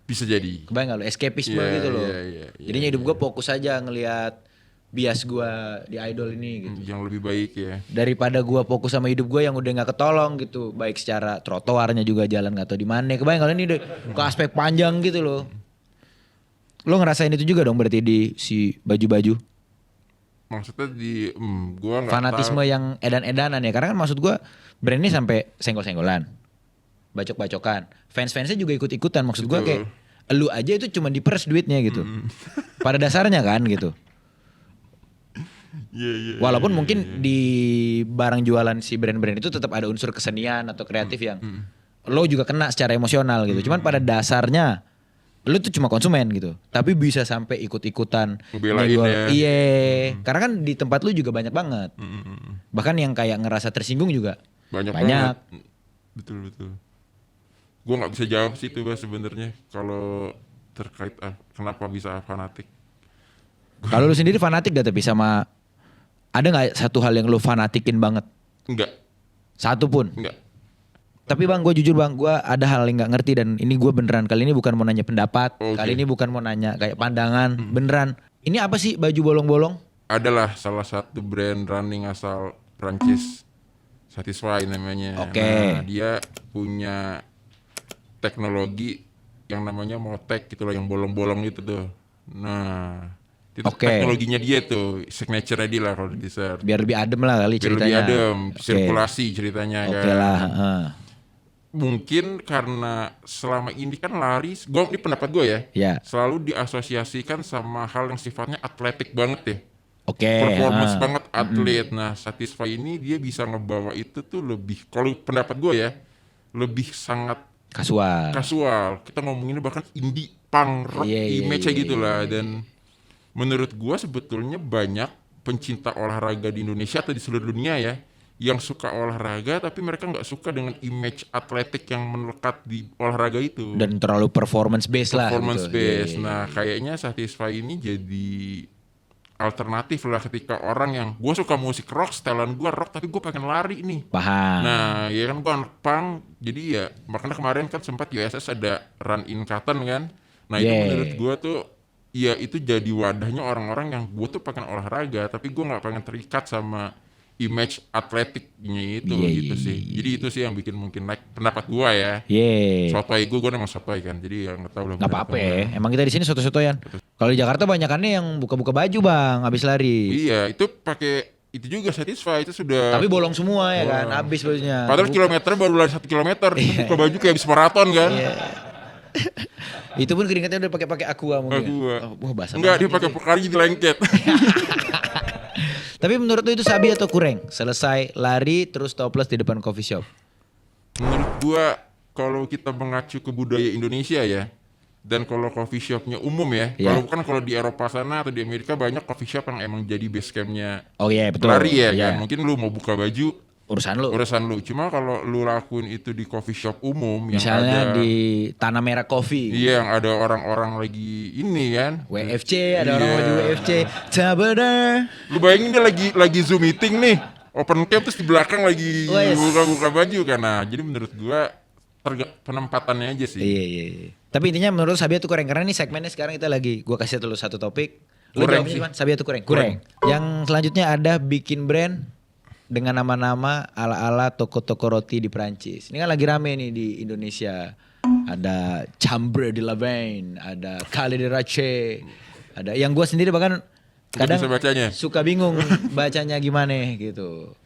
Bisa jadi.
Kebayang gak lo? Escapisme
Iya,
gitu loh.
iya,
Jadinya hidup gue fokus aja ngelihat bias gue di idol ini gitu.
Yang lebih baik ya.
Daripada gue fokus sama hidup gue yang udah gak ketolong gitu. Baik secara trotoarnya juga jalan gak tau di mana. Kebayang kalau ini udah ke aspek panjang gitu loh. Lo ngerasain itu juga dong berarti di si baju-baju.
Maksudnya gua nggak
Fanatisme yang edan-edanan ya. Karena kan maksud gue brand ini sampai senggol-senggolan. Bacok-bacokan. Fans-fansnya juga ikut-ikutan. Maksud gue kayak lu aja itu cuma diperes duitnya gitu. Pada dasarnya kan gitu. Walaupun mungkin di barang jualan si brand-brand itu tetap ada unsur kesenian atau kreatif yang lo juga kena secara emosional gitu. Cuman pada dasarnya lo tuh cuma konsumen gitu. Tapi bisa sampai ikut-ikutan.
Ngebelain
nyenggol.
ya.
Iya. Karena kan di tempat lo juga banyak banget. Bahkan yang kayak ngerasa tersinggung juga
banyak. Banget. Betul. Gue nggak bisa jawab sih itu sebenarnya kalau terkait kenapa bisa fanatik.
Kalau lu sendiri fanatik gak tapi sama, ada nggak satu hal yang lu fanatikin banget?
Enggak.
Satu pun?
Enggak.
Tapi bang, gue jujur bang, gue ada hal yang nggak ngerti dan ini gue beneran kali ini bukan mau nanya pendapat, kali ini bukan mau nanya kayak pandangan, beneran. Ini apa sih baju bolong-bolong?
Adalah salah satu brand running asal Prancis, Satisfy namanya.
Oke.
Nah, dia punya teknologi yang namanya Motek gitu loh, yang bolong-bolong itu tuh. Nah, itu teknologinya dia tuh, signature-nya dia lah kalau di search.
Biar lebih adem lah kali
Biar
ceritanya.
lebih adem, sirkulasi ceritanya kan.
Oke lah.
Mungkin karena selama ini kan lari, ini pendapat gue ya,
Ya.
selalu diasosiasikan sama hal yang sifatnya atletik banget ya.
Oke.
Performance banget atlet. Nah, Satisfy ini dia bisa ngebawa itu tuh lebih, kalau pendapat gue ya, lebih sangat
Kasual.
Kita ngomonginnya bahkan indie punk rock image-nya gitu lah. Dan menurut gue sebetulnya banyak pencinta olahraga di Indonesia atau di seluruh dunia ya, yang suka olahraga tapi mereka nggak suka dengan image atletik yang melekat di olahraga itu.
Dan terlalu performance based lah.
Performance
gitu.
based. Nah, kayaknya Satisfy ini jadi alternatif lah ketika orang yang gue suka musik rock, setelan gue rock tapi gue pengen lari nih.
Paham.
Nah, ya kan gue anak punk, jadi ya makanya kemarin kan sempat USS ada run in Cotton kan. Nah, itu menurut gue tuh ya itu jadi wadahnya orang-orang yang gue tuh pengen olahraga tapi gue nggak pengen terikat sama image atletiknya itu gitu sih. Jadi itu sih yang bikin mungkin naik pendapat gue ya. Sotoy gue emang sotoy kan, jadi ya nggak tahu lah.
Nggak apa-apa ya. Emang kita di sini soto-sotoyan. Kalau di Jakarta banyakannya yang buka-buka baju bang, habis lari.
Iya, itu pakai itu juga Satisfy itu sudah.
Tapi bolong semua ya kan, habis bajunya.
Padahal kilometer baru lari 1 kilometer, buka baju kayak habis maraton kan.
Itu pun keringatnya udah pakai aqua mungkin. Wah basah.
Enggak, dia pakai Pocari di lengket.
Tapi menurut lu itu sabi atau kurang? Selesai lari terus toples di depan coffee shop.
Menurut gua kalau kita mengacu ke budaya Indonesia ya, dan kalau coffee shopnya umum ya, kalau di Eropa sana atau di Amerika banyak coffee shop yang emang jadi base campnya
betul.
Lari ya kan. Mungkin lu mau buka baju
urusan lu. Cuma
kalau lu lakuin itu di coffee shop umum
misalnya
yang ada
di Tanah Merah Coffee.
Iya, yang ada orang-orang lagi ini kan.
WFC, ada orang lagi WFC. Tabada.
Lu bayangin dia lagi Zoom meeting nih. Open cam terus di belakang lagi buka baju kan. Nah, jadi menurut gua penempatannya aja sih.
Iya. Tapi intinya menurut Sabi itu kurang, karena nih segmennya sekarang kita lagi gua kasih dulu satu topik. Lu jawabnya gimana? Sabi itu kurang. Yang selanjutnya ada bikin brand dengan nama-nama ala-ala toko-toko roti di Prancis. Ini kan lagi rame nih di Indonesia. Ada Chambre de la Vin, ada Calais de Rache, ada yang gue sendiri bahkan kadang
bisa bacanya.
suka bingung bacanya gimana gitu.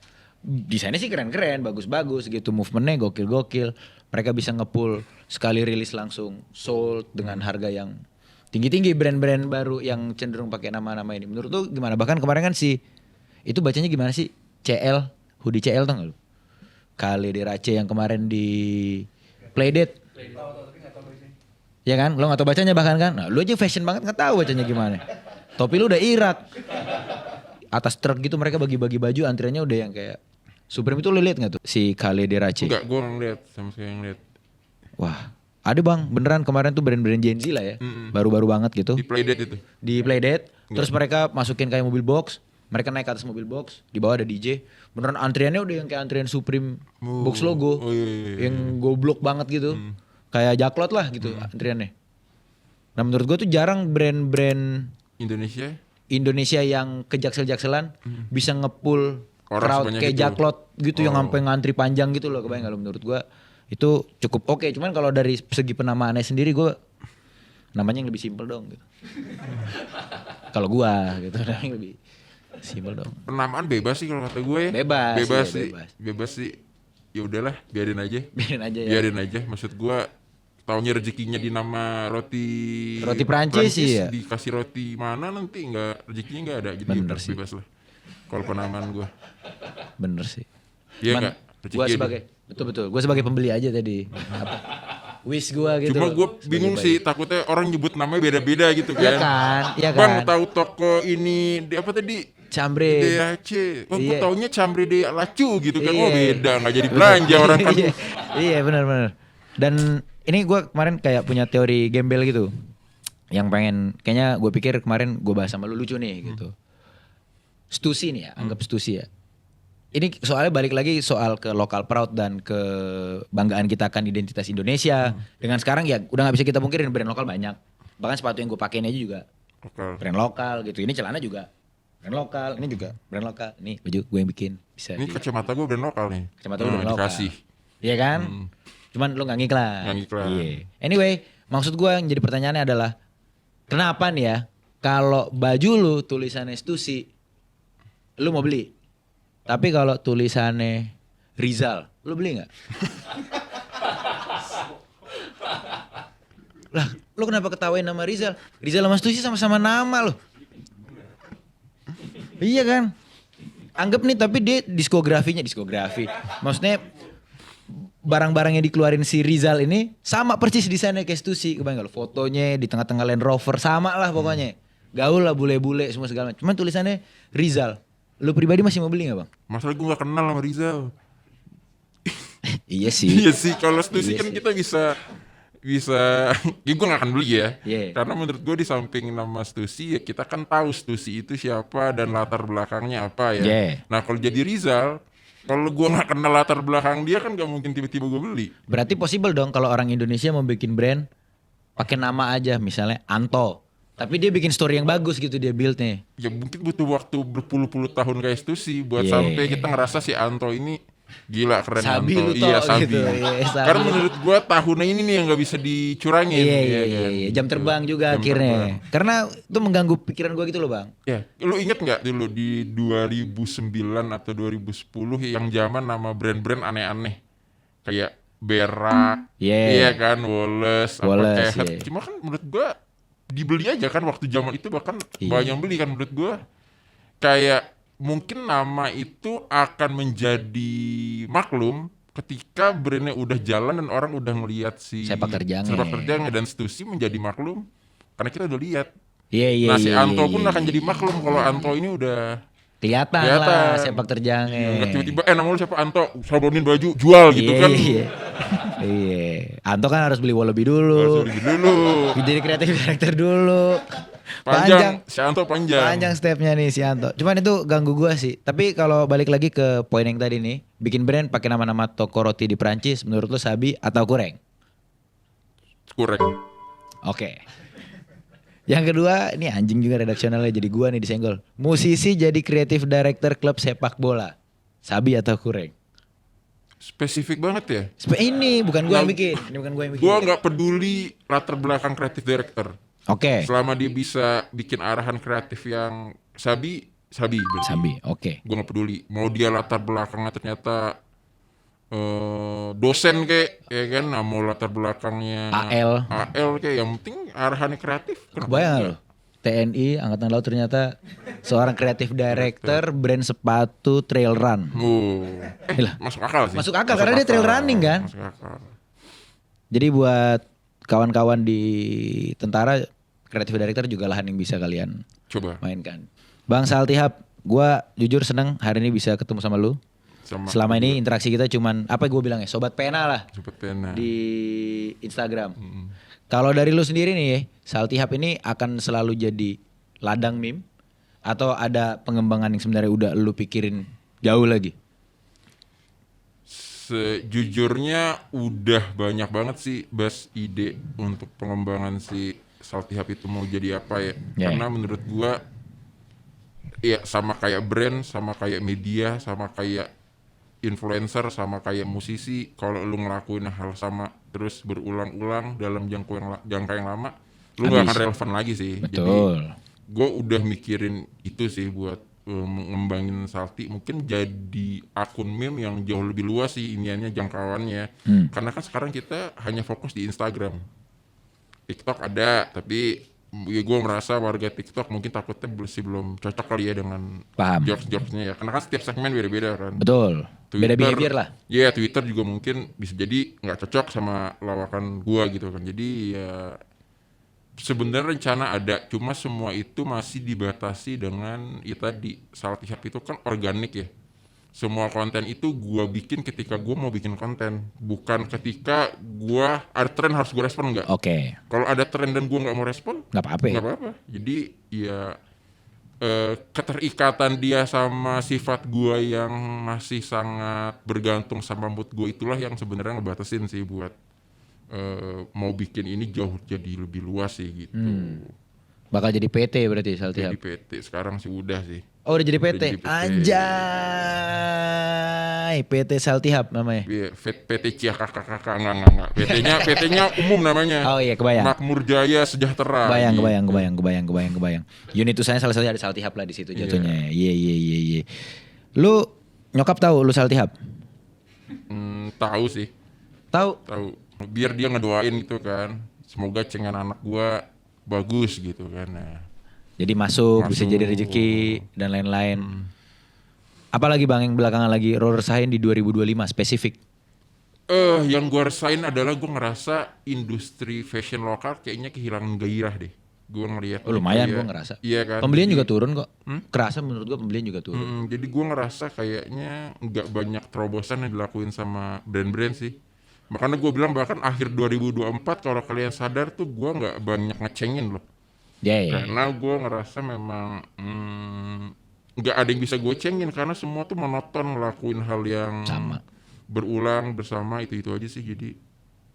desainnya sih keren-keren, bagus-bagus gitu, movementnya gokil-gokil. Mereka bisa nge-pull sekali rilis langsung sold dengan harga yang tinggi-tinggi, brand-brand baru yang cenderung pakai nama-nama ini. Menurut lu gimana? Bahkan kemarin kan itu bacanya gimana sih? CL, hoodie CL tau gak lu? Kale Derace yang kemarin di Playdate. Ya kan? Lo gak tau bacanya bahkan kan? Nah, lu aja fashion banget gak tahu bacanya gimana. Topi lu udah Irak. Atas truk gitu mereka bagi-bagi baju, antriannya udah yang kayak Supreme. Itu lu liat gak tuh si Kale Derace?
Enggak, gue ngeliat sama sekali ngeliat.
Wah, ada bang, beneran kemarin tuh brand-brand Gen Z lah ya, baru-baru banget gitu.
Di Playdate itu.
Di Playdate, terus mereka masukin kayak mobil box, mereka naik ke atas mobil box, di bawah ada DJ. Beneran antriannya udah yang kayak antrian Supreme box logo, yang goblok banget gitu, kayak jaklot lah gitu antriannya. Nah menurut gue tuh jarang brand-brand Indonesia yang kejaksel-jakselan bisa nge-pull crowd kayak
gitu.
jaklot gitu yang sampai ngantri panjang gitu loh, kebayang gak lo? Menurut gua itu cukup oke. Cuman kalau dari segi penamaannya sendiri gua namanya yang lebih simpel dong gitu. Kalau gua gitu namanya yang lebih simpel dong.
Penamaan bebas sih kalau kata gue ya. Bebas sih. Ya udahlah, biarin aja ya. Biarin aja. Maksud gua taunya rezekinya di nama roti
Prancis sih ya.
Dikasih roti mana nanti enggak, rezekinya enggak ada. Jadi bebas lah. Kalau penamaan gua.
Bener sih.
Iya enggak?
Gua sebagai betul. Gua sebagai pembeli aja tadi. Wish gua gitu.
Cuma gua bingung sih, takutnya orang nyebut namanya beda-beda gitu kan.
Iya kan?
Bang tahu toko ini di apa tadi?
Cambre.
DAC. Oh, gua taunya Cambre de Lacu gitu kan. Oh beda, enggak jadi belanja orang kan.
Iya benar. Dan ini gua kemarin kayak punya teori gembel gitu. Yang kayaknya gue pikir kemarin gue bahas sama lu lucu nih gitu. Stussy nih ya, anggap Stussy ya. Ini soalnya balik lagi soal ke local proud dan kebanggaan kita akan identitas Indonesia. Dengan sekarang ya udah gak bisa kita pungkirin brand lokal banyak. Bahkan sepatu yang gue pakein aja juga brand lokal gitu. Ini celana juga brand lokal, ini juga brand lokal. Ini baju gue yang bikin. Bisa.
Ini kacamata gue brand lokal nih.
Kacamata gue brand lokal.
Dikasih.
Iya kan? Cuman lu gak ngiklan.
Iya.
Anyway, maksud gue yang jadi pertanyaannya adalah kenapa nih ya kalau baju lu tulisannya Stussy lu mau beli, tapi kalau tulisannya Rizal, lu beli nggak? Lah, lu kenapa ketawain nama Rizal? Rizal sama Stussy sama-sama nama lu. Iya kan? Anggap nih, tapi dia diskografi. Maksudnya barang-barang yang dikeluarin si Rizal ini sama persis desainnya kayak Stussy. Kebayang gak lu? Fotonya di tengah-tengah Land Rover sama lah pokoknya. Gaul lah, bule-bule semua segala macam. Cuman tulisannya Rizal. Lu pribadi masih mau beli gak bang?
Masalah gue gak kenal sama Rizal.
Iya sih.
Iya sih, kalau Stussy kan kita bisa ya gue gak akan beli ya. Karena menurut gue di samping nama Stussy ya kita kan tahu Stussy itu siapa dan latar belakangnya apa ya. Nah kalau jadi Rizal, kalau gue gak kenal latar belakang dia kan gak mungkin tiba-tiba gue beli.
Berarti possible dong kalau orang Indonesia mau bikin brand pakai nama aja, misalnya Anto. Tapi dia bikin story yang bagus gitu dia build-nya.
Ya mungkin butuh waktu berpuluh-puluh tahun kayak Stussy buat sampai kita ngerasa si Anto ini gila keren.
Sabi
Anto.
Lu toh,
iya Sabi.
Gitu. Sabi.
Karena menurut gue tahunnya ini nih yang gak bisa dicurangin.
Iya. Jam terbang juga akhirnya. Karena itu mengganggu pikiran gue gitu loh bang.
Ya, lu inget gak dulu di 2009 atau 2010 yang zaman nama brand-brand aneh-aneh. Kayak Berak, iya kan, Wallace apa kayak. Cuma kan menurut gue dibeli aja kan waktu zaman itu, bahkan banyak yang beli kan. Menurut gue kayak mungkin nama itu akan menjadi maklum ketika brandnya udah jalan dan orang udah ngelihat si
sepak terjangnya
dan Stussy menjadi maklum karena kita udah lihat.
Nah
si Anto pun akan jadi maklum kalau Anto ini udah
kelihatan lah sepak terjangnya.
Tiba-tiba nama lu siapa? Anto, sablonin baju jual gitu kan.
Iya. Anto kan harus beli Wallaby dulu. Jadi kreatif director dulu.
Panjang. Si Anto panjang
stepnya nih si Anto. Cuman itu ganggu gua sih. Tapi kalau balik lagi ke poin yang tadi nih, bikin brand pakai nama-nama toko roti di Prancis, menurut lu Sabi atau kurang? Oke. Yang kedua, ini anjing juga redaksionalnya jadi gua nih disenggol. Musisi jadi kreatif director klub sepak bola. Sabi atau kurang?
Spesifik banget ya.
Ini bukan gua yang bikin.
Gua nggak peduli latar belakang kreatif director.
Oke.
Selama dia bisa bikin arahan kreatif yang Sabi, Sabi berarti.
Sabi, oke.
Gue gak peduli. Mau dia latar belakangnya ternyata dosen kayak ya kan, mau latar belakangnya AL kayak, yang penting arahannya kreatif.
Kebayang lo, TNI Angkatan Laut ternyata seorang kreatif director brand sepatu trail run. Gila.
Masuk akal sih.
Masuk akal karena dia trail running kan.
Masuk akal.
Jadi buat kawan-kawan di tentara, kreatif director juga lahan yang bisa kalian
Coba.
mainkan. Bang Saltihap, gua jujur seneng hari ini bisa ketemu sama lu. Selama ini interaksi kita cuman apa gue bilang ya, sobat pena lah.
Sobat pena.
Di Instagram. Kalau dari lu sendiri nih, Saltihap ini akan selalu jadi ladang meme atau ada pengembangan yang sebenarnya udah lu pikirin jauh lagi?
Sejujurnya udah banyak banget sih Bas ide untuk pengembangan si Saltihap itu mau jadi apa ya. Karena menurut gua ya sama kayak brand, sama kayak media, sama kayak influencer, sama kayak musisi, kalau lu ngelakuin hal sama terus berulang-ulang dalam jangka yang lama, lu gak akan relevan lagi sih.
Betul.
Jadi gue udah mikirin itu sih buat mengembangin Salty, mungkin jadi akun meme yang jauh lebih luas sih iniannya, jangkauannya. Karena kan sekarang kita hanya fokus di Instagram. TikTok ada, tapi ya gue merasa warga TikTok mungkin takutnya belum cocok kali ya dengan jokes-jokesnya ya. Karena kan setiap segmen beda-beda kan.
Betul.
Twitter,
beda behavior lah.
Iya, Twitter juga mungkin bisa jadi nggak cocok sama lawakan gue gitu kan. Jadi ya sebenarnya rencana ada, cuma semua itu masih dibatasi dengan ya tadi, Saltihap itu kan organik ya. Semua konten itu gue bikin ketika gue mau bikin konten, bukan ketika gue ada tren harus gue respon, enggak.
Oke.
Kalau ada tren dan gue nggak mau respon,
nggak apa-apa.
Nggak apa-apa. Jadi ya keterikatan dia sama sifat gue yang masih sangat bergantung sama mood gue, itulah yang sebenarnya ngebatasin sih buat mau bikin ini jauh jadi lebih luas sih gitu.
Bakal jadi PT berarti Saltihap.
Jadi PT sekarang sih udah sih.
Oh udah jadi PT.
Udah jadi PT.
Anjay, PT Saltihap namanya.
PT Ciakakakak enggak. PT-nya umum namanya.
Oh iya, kebayang.
Makmur Jaya Sejahtera.
Kebayang. Unit usahanya salah satu ada Saltihap lah di situ jatuhnya. Iya. Lu nyokap tahu lu Saltihap?
Tahu sih.
Tahu.
Biar dia ngedoain gitu kan. Semoga cengan anak gua bagus gitu kan. Nah.
Jadi masuk bisa jadi rezeki dan lain-lain. Apalagi Bang yang belakangan lagi lo resahin di 2025 spesifik?
Yang gue rasain adalah gue ngerasa industri fashion lokal kayaknya kehilangan gairah deh. Gue ngeliat.
Lumayan gue ngerasa.
Iya kan.
Pembelian juga turun kok. Kerasa menurut gue pembelian juga turun.
Jadi gue ngerasa kayaknya nggak banyak terobosan yang dilakuin sama brand-brand sih. Makanya gue bilang bahkan akhir 2024 kalau kalian sadar tuh gue nggak banyak ngecengin loh. Karena gue ngerasa memang nggak ada yang bisa gue cengin karena semua tuh monoton ngelakuin hal yang
sama,
berulang bersama, itu aja sih. Jadi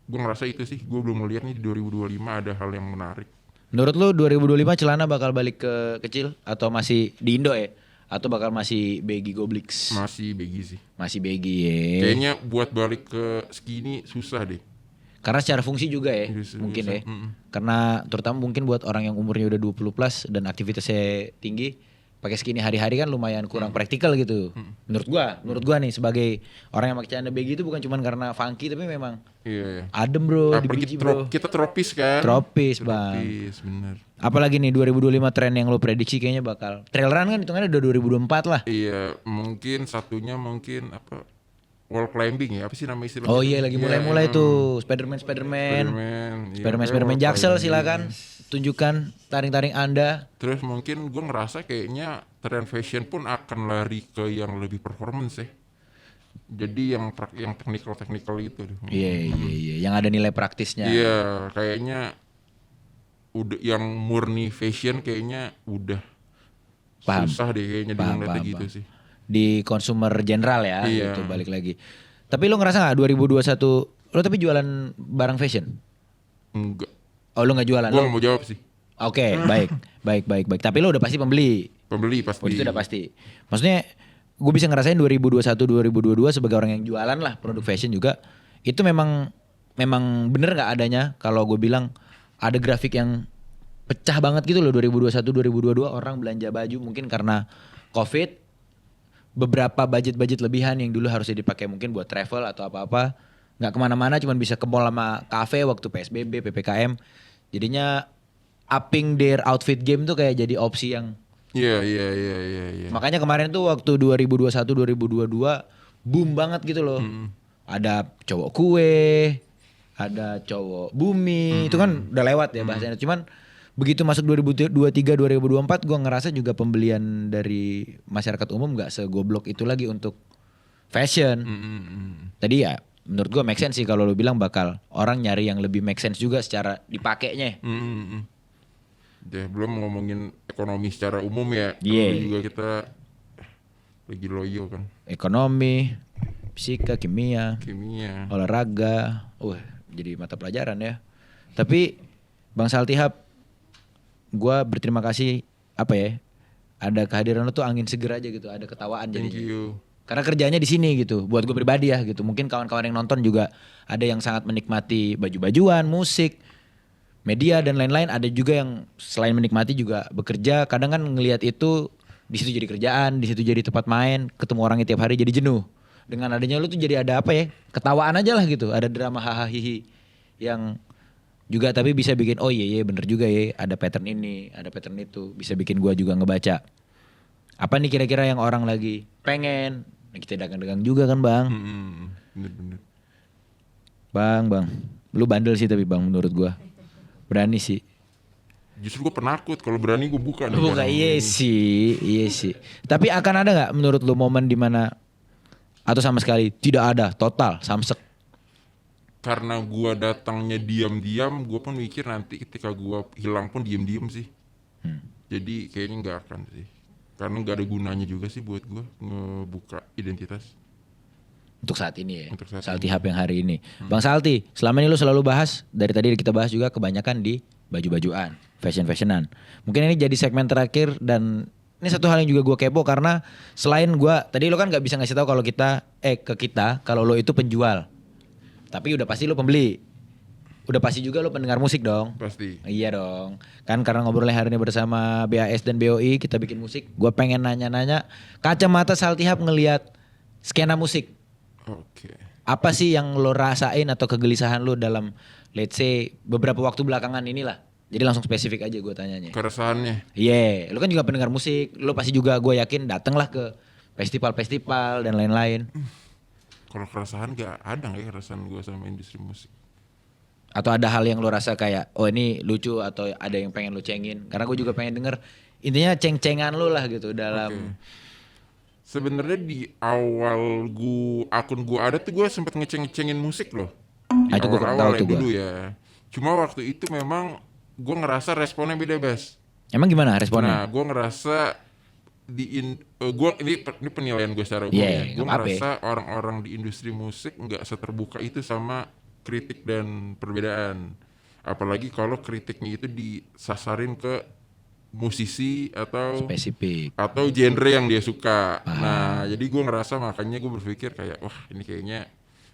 gue ngerasa itu sih, gue belum ngeliat nih di 2025 ada hal yang menarik.
Menurut lu 2025 celana bakal balik ke kecil atau masih di Indo ya? Atau bakal masih baggy Goblix?
Masih baggy sih.
Masih baggy ya.
Kayaknya buat balik ke skinny susah deh.
Karena secara fungsi juga ya, mungkin ya. Karena terutama mungkin buat orang yang umurnya udah 20 plus dan aktivitasnya tinggi, pakai skinny hari-hari kan lumayan kurang praktikal gitu. Menurut gua nih sebagai orang yang pakai celana baggy itu bukan cuma karena funky tapi memang adem bro,
apalagi kita tropis kan.
Tropis bang.
Tropis, bener.
Apalagi nih 2025 tren yang lo prediksi kayaknya bakal trail run kan hitungannya udah 2024 lah.
Iya, mungkin satunya apa? Wall climbing ya, apa sih nama istilahnya?
Oh iya lagi mulai tuh Spiderman Jaksel silakan tunjukkan taring-taring Anda.
Terus mungkin gue ngerasa kayaknya tren fashion pun akan lari ke yang lebih performance ya. Jadi yang technical itu.
Iya, yang ada nilai praktisnya.
Iya, kayaknya udah yang murni fashion kayaknya udah susah deh kayaknya ngeliatnya gitu sih.
Di consumer general ya, gitu balik lagi. Tapi lo ngerasa nggak 2021 lo tapi jualan barang fashion?
Enggak.
Oh lo nggak jualan?
Gue mau jawab sih.
Oke, baik. Tapi lo udah pasti pembeli.
Pembeli pasti.
Oh, itu udah pasti. Maksudnya gue bisa ngerasain 2021 2022 sebagai orang yang jualan lah produk fashion juga. Itu memang bener nggak adanya kalau gue bilang ada grafik yang pecah banget gitu loh 2021 2022 orang belanja baju mungkin karena COVID, beberapa budget lebihan yang dulu harusnya dipakai mungkin buat travel atau apa-apa, nggak kemana-mana, cuman bisa ke mall sama kafe waktu PSBB, PPKM. Jadinya upping their outfit game tuh kayak jadi opsi yang
Iya.
makanya kemarin tuh waktu 2021 2022 boom banget gitu loh. Ada cowok kue, ada cowok bumi, itu kan udah lewat ya bahasanya. Cuman begitu masuk 2023 2024 gue ngerasa juga pembelian dari masyarakat umum nggak segoblok itu lagi untuk fashion. Tadi ya menurut gue make sense sih kalau lu bilang bakal orang nyari yang lebih make sense juga secara dipakainya.
Deh, belum ngomongin ekonomi secara umum ya.
Iya.
Tapi juga kita lagi loyo kan.
Ekonomi, fisika, kimia, olahraga, jadi mata pelajaran ya. Tapi Bang Saltihap, gue berterima kasih ada kehadiran lo tuh angin seger aja gitu, ada ketawaan
Thank
jadinya.
you.
Karena kerjanya di sini gitu, buat gue pribadi ya gitu. Mungkin kawan-kawan yang nonton juga ada yang sangat menikmati baju-bajuan, musik, media dan lain-lain. Ada juga yang selain menikmati juga bekerja. Kadang kan ngelihat itu di situ jadi kerjaan, di situ jadi tempat main, ketemu orangnya tiap hari jadi jenuh. Dengan adanya lu tuh jadi ada ketawaan aja lah gitu. Ada drama hahaha yang juga tapi bisa bikin iya bener juga ya, ada pattern ini, ada pattern itu, bisa bikin gua juga ngebaca. Apa nih kira-kira yang orang lagi pengen? Kita dagang-dagang juga kan Bang.
Bener.
Bang, lu bandel sih tapi Bang menurut gua. Berani sih.
Justru gue penakut, kalau berani gue buka.
Buka iya sih. Tapi akan ada nggak menurut lu momen dimana atau sama sekali tidak ada, total samsek?
Karena gue datangnya diam-diam, gue pun mikir nanti ketika gue hilang pun diam-diam sih. Jadi kayaknya nggak akan sih. Karena nggak ada gunanya juga sih buat gue ngebuka identitas.
Untuk saat ini ya,
Untuk saat
Saltihap yang hari ini. Bang Salti, selama ini lu selalu bahas, dari tadi kita bahas juga kebanyakan di baju-bajuan, fashion-fashionan. Mungkin ini jadi segmen terakhir dan ini satu hal yang juga gue kepo karena selain gue, tadi lu kan gak bisa ngasih tahu kalau kalau lo itu penjual. Tapi udah pasti lu pembeli. Udah pasti juga lu pendengar musik dong.
Pasti.
Iya dong. Kan karena ngobrolnya hari ini bersama BAS dan BOI, kita bikin musik. Gue pengen nanya-nanya, kacamata Saltihap ngelihat skena musik.
Oke.
Apa sih yang lo rasain atau kegelisahan lo dalam let's say beberapa waktu belakangan inilah. Jadi langsung spesifik aja gue tanyanya.
Keresahannya.
Iya, lo kan juga pendengar musik. Lo pasti juga gue yakin datanglah ke festival-festival dan lain-lain.
Kalau keresahan gak ada ya keresahan gue sama industri musik.
Atau ada hal yang lo rasa kayak ini lucu atau ada yang pengen lo cengin. Karena gue juga pengen denger intinya ceng-cengan lo lah gitu dalam.
Sebenarnya di awal akun gue ada tuh gue sempet ngecengin musik loh. Di
Itu gue kurang tahu
awal-awal
tuh
dulu
gue.
ya. Cuma waktu itu memang gue ngerasa responnya beda Bas.
Emang gimana responnya?
Nah gue ngerasa ini penilaian gue secara umum
Yeah,
ya. Gue
nggak apa-apa.
ngerasa orang-orang di industri musik nggak seterbuka itu sama kritik dan perbedaan. Apalagi kalau kritiknya itu disasarin ke musisi atau
Spesifik.
atau genre yang dia suka. Nah, jadi gue ngerasa makanya gue berpikir kayak wah ini kayaknya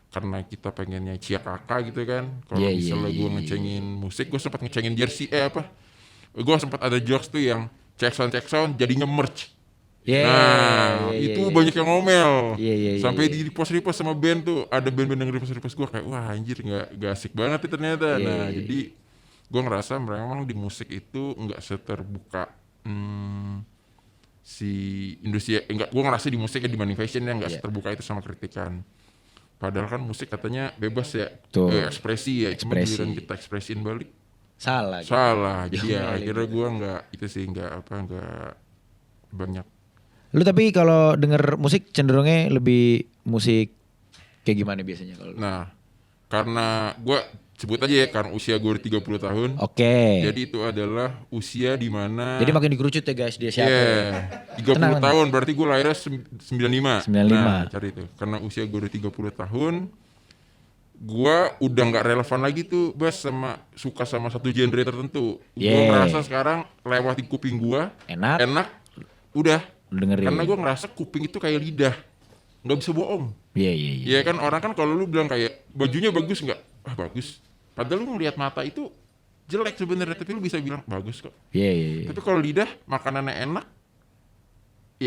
karena kita pengennya cia kakak gitu kan. Kalau misalnya gue ngecengin musik, gue sempat ngecengin jersey gue sempat ada jokes tuh yang check sound jadinya merch. Itu banyak yang ngomel. Sampai di repost sama band tuh ada band-band yang repost gue kayak wah anjir nggak asik banget itu ternyata. Jadi gue ngerasa memang di musik itu nggak seterbuka si industri gue ngerasa di musiknya dibanding fashion ya nggak seterbuka itu sama kritikan. Padahal kan musik katanya bebas ya, ekspresi ya, cuma giliran kita ekspresiin balik
Salah.
Jadi ya akhirnya gue nggak banyak.
Lu tapi kalau denger musik cenderungnya lebih musik kayak gimana biasanya kalau?
Nah, karena gue sebut aja ya karena usia gue 30 tahun.
Oke.
Jadi itu adalah usia di mana.
Jadi makin dikerucut ya guys dia siapa?
30 tahun berarti gue lahirnya 95.
95.
Nah, cari itu. Karena usia gue udah 30 tahun, gue udah nggak relevan lagi tuh Bas sama suka sama satu genre tertentu. Gue ngerasa sekarang lewat di kuping gue enak, udah.
Dengerin.
Karena gue ngerasa kuping itu kayak lidah, nggak bisa bohong. Iya kan orang kan kalau lu bilang kayak bajunya bagus nggak? Bagus. Padahal lu ngelihat mata itu jelek sebenarnya, tapi lu bisa bilang bagus kok. Tapi kalau lidah makanannya enak,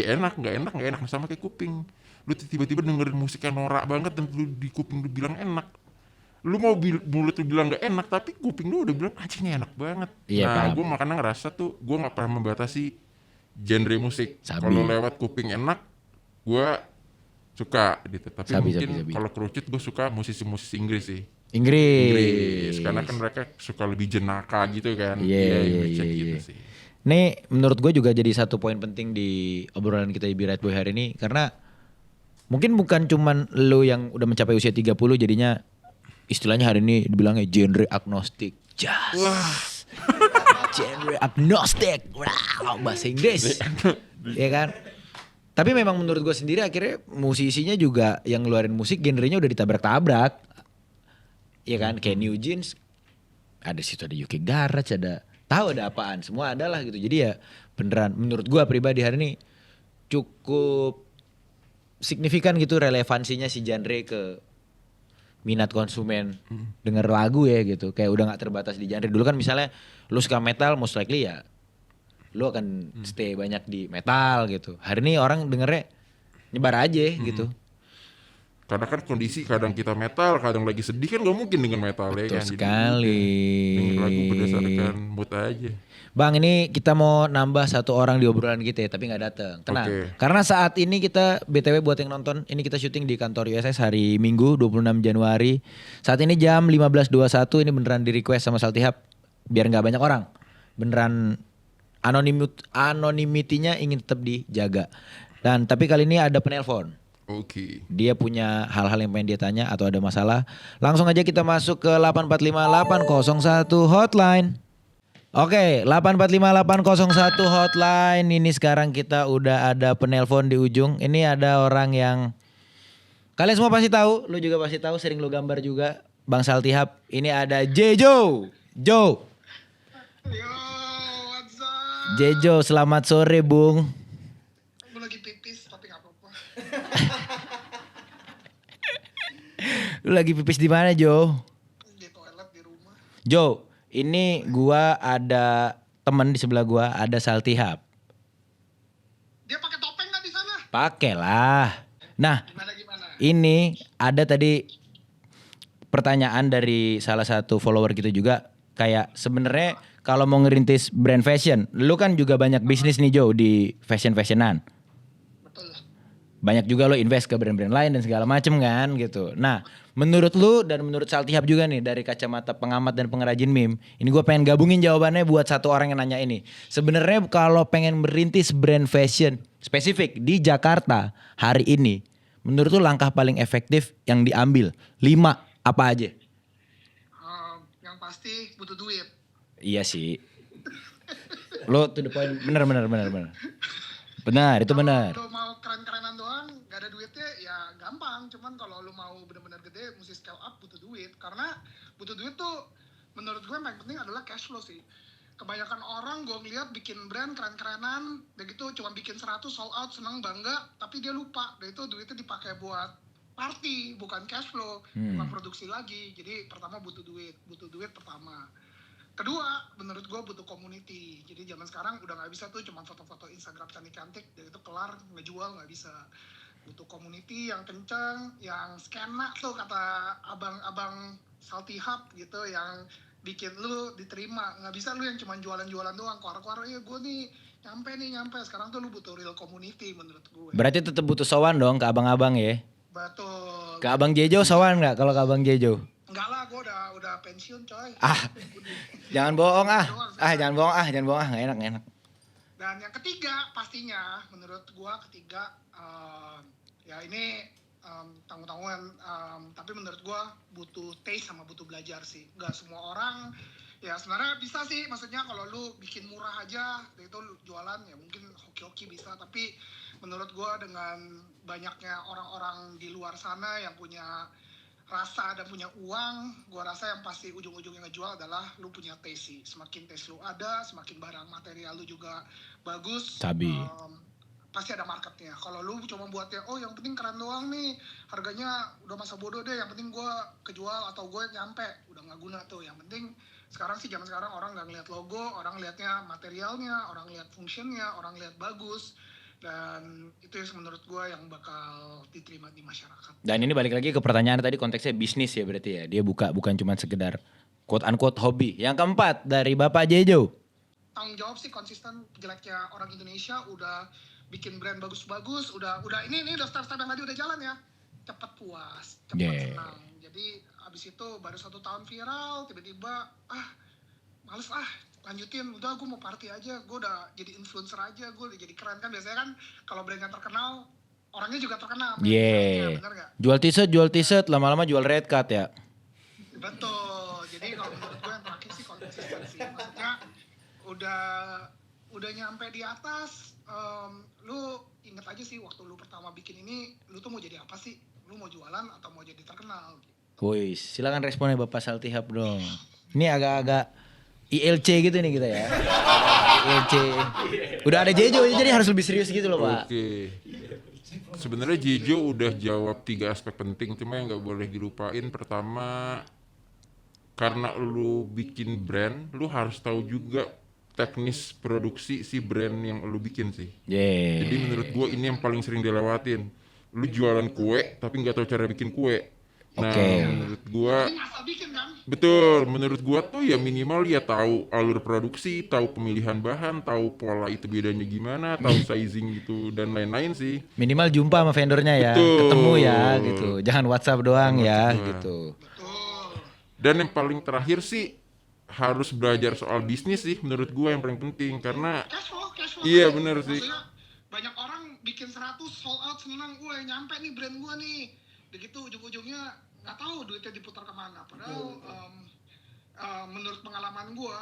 ya enak nggak enak sama kayak kuping. Lu tiba-tiba dengerin musik yang norak banget dan lu di kuping lu bilang enak. Lu mau mulut lu bilang nggak enak tapi kuping lu udah bilang anjing ini enak banget.
Iya,
Nah
paham.
gue makanya ngerasa tuh gue nggak pernah membatasi genre musik.
Sabi.
Kalau lewat kuping enak gue suka gitu. Tapi
Sabi.
kalau kerucut gue suka musisi-musisi Inggris sih.
Inggris.
Karena kan mereka suka lebih jenaka gitu kan.
Iya.
Gitu sih.
Nih menurut gue juga jadi satu poin penting di obrolan kita di Be Right Boy hari ini. Karena mungkin bukan cuman lo yang udah mencapai usia 30 jadinya istilahnya hari ini dibilangnya genre agnostik.
Wah.
Genre agnostik. Wow, bahasa Inggris. Iya kan? Tapi memang menurut gue sendiri akhirnya musisinya juga yang ngeluarin musik genrenya udah ditabrak-tabrak. Iya kan? Kayak New Jeans. Ada situ ada UK Garage, ada tahu ada apaan. Semua ada lah gitu. Jadi ya beneran menurut gue pribadi hari ini cukup signifikan gitu relevansinya si genre ke minat konsumen denger lagu ya gitu. Kayak udah gak terbatas di genre. Dulu kan misalnya lu suka metal most likely ya lu akan stay banyak di metal gitu. Hari ini orang dengernya nyebar aja gitu.
Karena kan kondisi kadang kita metal, kadang lagi sedih kan gak mungkin dengan metal ya
Betul
kan. Jadi
sekali.
denger lagu berdasarkan mood aja.
Bang, ini kita mau nambah satu orang di obrolan kita ya, tapi gak datang. Tenang.
Oke.
Karena saat ini kita BTW buat yang nonton, ini kita syuting di kantor USS hari Minggu 26 Januari. Saat ini jam 15.21, ini beneran di request sama Saltihap biar gak banyak orang. Beneran anonimitinya ingin tetap dijaga. Dan tapi kali ini ada penelpon.
Oke.
Dia punya hal-hal yang pengen dia tanya atau ada masalah. Langsung aja kita masuk ke 845-801 hotline. Oke, 845-801 hotline. Ini sekarang kita udah ada penelpon di ujung. Ini ada orang yang kalian semua pasti tahu, lu juga pasti tahu, sering lu gambar juga, Bang Saltihap. Ini ada Jejo.
Yo, what's up?
Jejo, selamat sore, Bung.
Gue lagi pipis tapi gak apa-apa.
Lu lagi pipis di mana, Jo?
Di toilet di rumah.
Jo, ini gua ada temen di sebelah gua, ada Saltihap.
Dia pakai topeng gak di sana?
Pakai lah. Nah,
Gimana?
ini ada tadi pertanyaan dari salah satu follower kita juga. Kayak sebenarnya kalau mau ngerintis brand fashion, lu kan juga banyak bisnis nih Jo di fashion-fashionan.
Betul.
Banyak juga lo invest ke brand-brand lain dan segala macem kan gitu. Nah, menurut lu dan menurut Saltihap juga nih dari kacamata pengamat dan pengrajin meme, ini gue pengen gabungin jawabannya buat satu orang yang nanya ini. Sebenarnya kalau pengen merintis brand fashion spesifik di Jakarta hari ini, menurut lu langkah paling efektif yang diambil 5 apa aja?
Yang pasti butuh duit.
Iya sih. Lo to the point, benar. Benar, itu benar.
Kalau lu mau keren-kerenan doang, gak ada duitnya ya gampang. Cuman kalau lu mau benar-benar gede, mesti scale up, butuh duit. Karena butuh duit tuh menurut gue yang paling penting adalah cash flow sih. Kebanyakan orang gue ngeliat bikin brand keren-kerenan, udah gitu cuma bikin 100 sold out, seneng bangga, tapi dia lupa. Dan itu duitnya dipakai buat party, bukan cash flow, bukan produksi lagi. Jadi pertama butuh duit pertama. Kedua, menurut gue butuh community. Jadi zaman sekarang udah nggak bisa tuh cuma foto-foto Instagram cantik-cantik, dan itu kelar ngejual nggak bisa. Butuh community yang kenceng, yang skena tuh kata abang-abang Saltihap gitu, yang bikin lu diterima. Nggak bisa lu yang cuma jualan-jualan doang, keluar-keluar ya gue nih nyampe. Sekarang tuh lu butuh real community menurut gue.
Berarti tetap butuh sowan dong ke abang-abang ya.
Betul.
Ke Abang Jejo sowan nggak kalau ke Abang Jejo?
Enggak lah, gue udah pensiun coy.
Jangan bohong jangan bohong nggak enak.
Dan yang ketiga pastinya menurut gua ya ini tanggung-tanggungan, tapi menurut gua butuh taste sama butuh belajar sih. Gak semua orang ya sebenarnya bisa sih, maksudnya kalau lu bikin murah aja itu lu jualan ya mungkin hoki-hoki bisa, tapi menurut gua dengan banyaknya orang-orang di luar sana yang punya rasa dan punya uang, gua rasa yang pasti ujung-ujungnya ngejual adalah lu punya taste sih. Semakin taste lu ada, semakin barang material lu juga bagus,
Sabi.
pasti ada marketnya. Kalau lu cuma buatnya, oh yang penting keren doang nih, harganya udah masa bodoh deh, yang penting gua kejual atau gue nyampe, udah nggak guna tuh. Yang penting sekarang sih, zaman sekarang orang nggak ngeliat logo, orang liatnya materialnya, orang lihat fungsinya, orang lihat bagus. Dan itu yang menurut gue yang bakal diterima di masyarakat.
Dan ini balik lagi ke pertanyaan tadi, konteksnya bisnis ya berarti ya. Dia bukan cuma sekedar quote unquote hobi. Yang keempat dari Bapak Jejo.
Tanggung jawab sih konsisten. Jeleknya orang Indonesia udah bikin brand bagus-bagus, udah ini udah start yang tadi udah jalan ya. Cepet puas, cepet senang. Jadi abis itu baru 1 tahun viral, tiba-tiba males lanjutin, udah gue mau party aja, gue udah jadi influencer aja, gue udah jadi keren kan. Biasanya kan kalau brandnya terkenal, orangnya juga terkenal. Bener gak?
Jual t-shirt, lama-lama jual red card ya.
Betul. Jadi kalau menurut gue yang terakhir sih konsistensi. Maksudnya udah nyampe di atas, lu inget aja sih waktu lu pertama bikin ini, lu tuh mau jadi apa sih? Lu mau jualan atau mau jadi terkenal?
Woi, silakan responnya Bapak Saltihap dong. Ini agak-agak ILC gitu nih kita ya. ILC. Udah ada Jejo jadi harus lebih serius gitu loh, Pak.
Oke. Sebenarnya Jejo udah jawab 3 aspek penting, cuma yang nggak boleh dilupain. Pertama, karena lu bikin brand, lu harus tahu juga teknis produksi si brand yang lu bikin sih. Jadi menurut gua ini yang paling sering dilewatin. Lu jualan kue tapi nggak tahu cara bikin kue. Nah, menurut gua
Asal bikin kan?
betul, menurut gua tuh ya minimal dia tahu alur produksi, tahu pemilihan bahan, tahu pola itu bedanya gimana, tahu sizing gitu dan lain-lain sih.
Minimal jumpa sama vendornya ya,
Betul.
ketemu ya gitu. Jangan WhatsApp doang ya
doang.
gitu.
Betul.
Dan yang paling terakhir sih harus belajar soal bisnis sih menurut gua yang paling penting karena
Cash flow.
Iya, bener sih.
Maksudnya banyak orang bikin 100 sold out senang, gue nyampe nih brand gue nih. Begitu ujung-ujungnya nggak tahu duitnya diputar kemana. Padahal menurut pengalaman gue,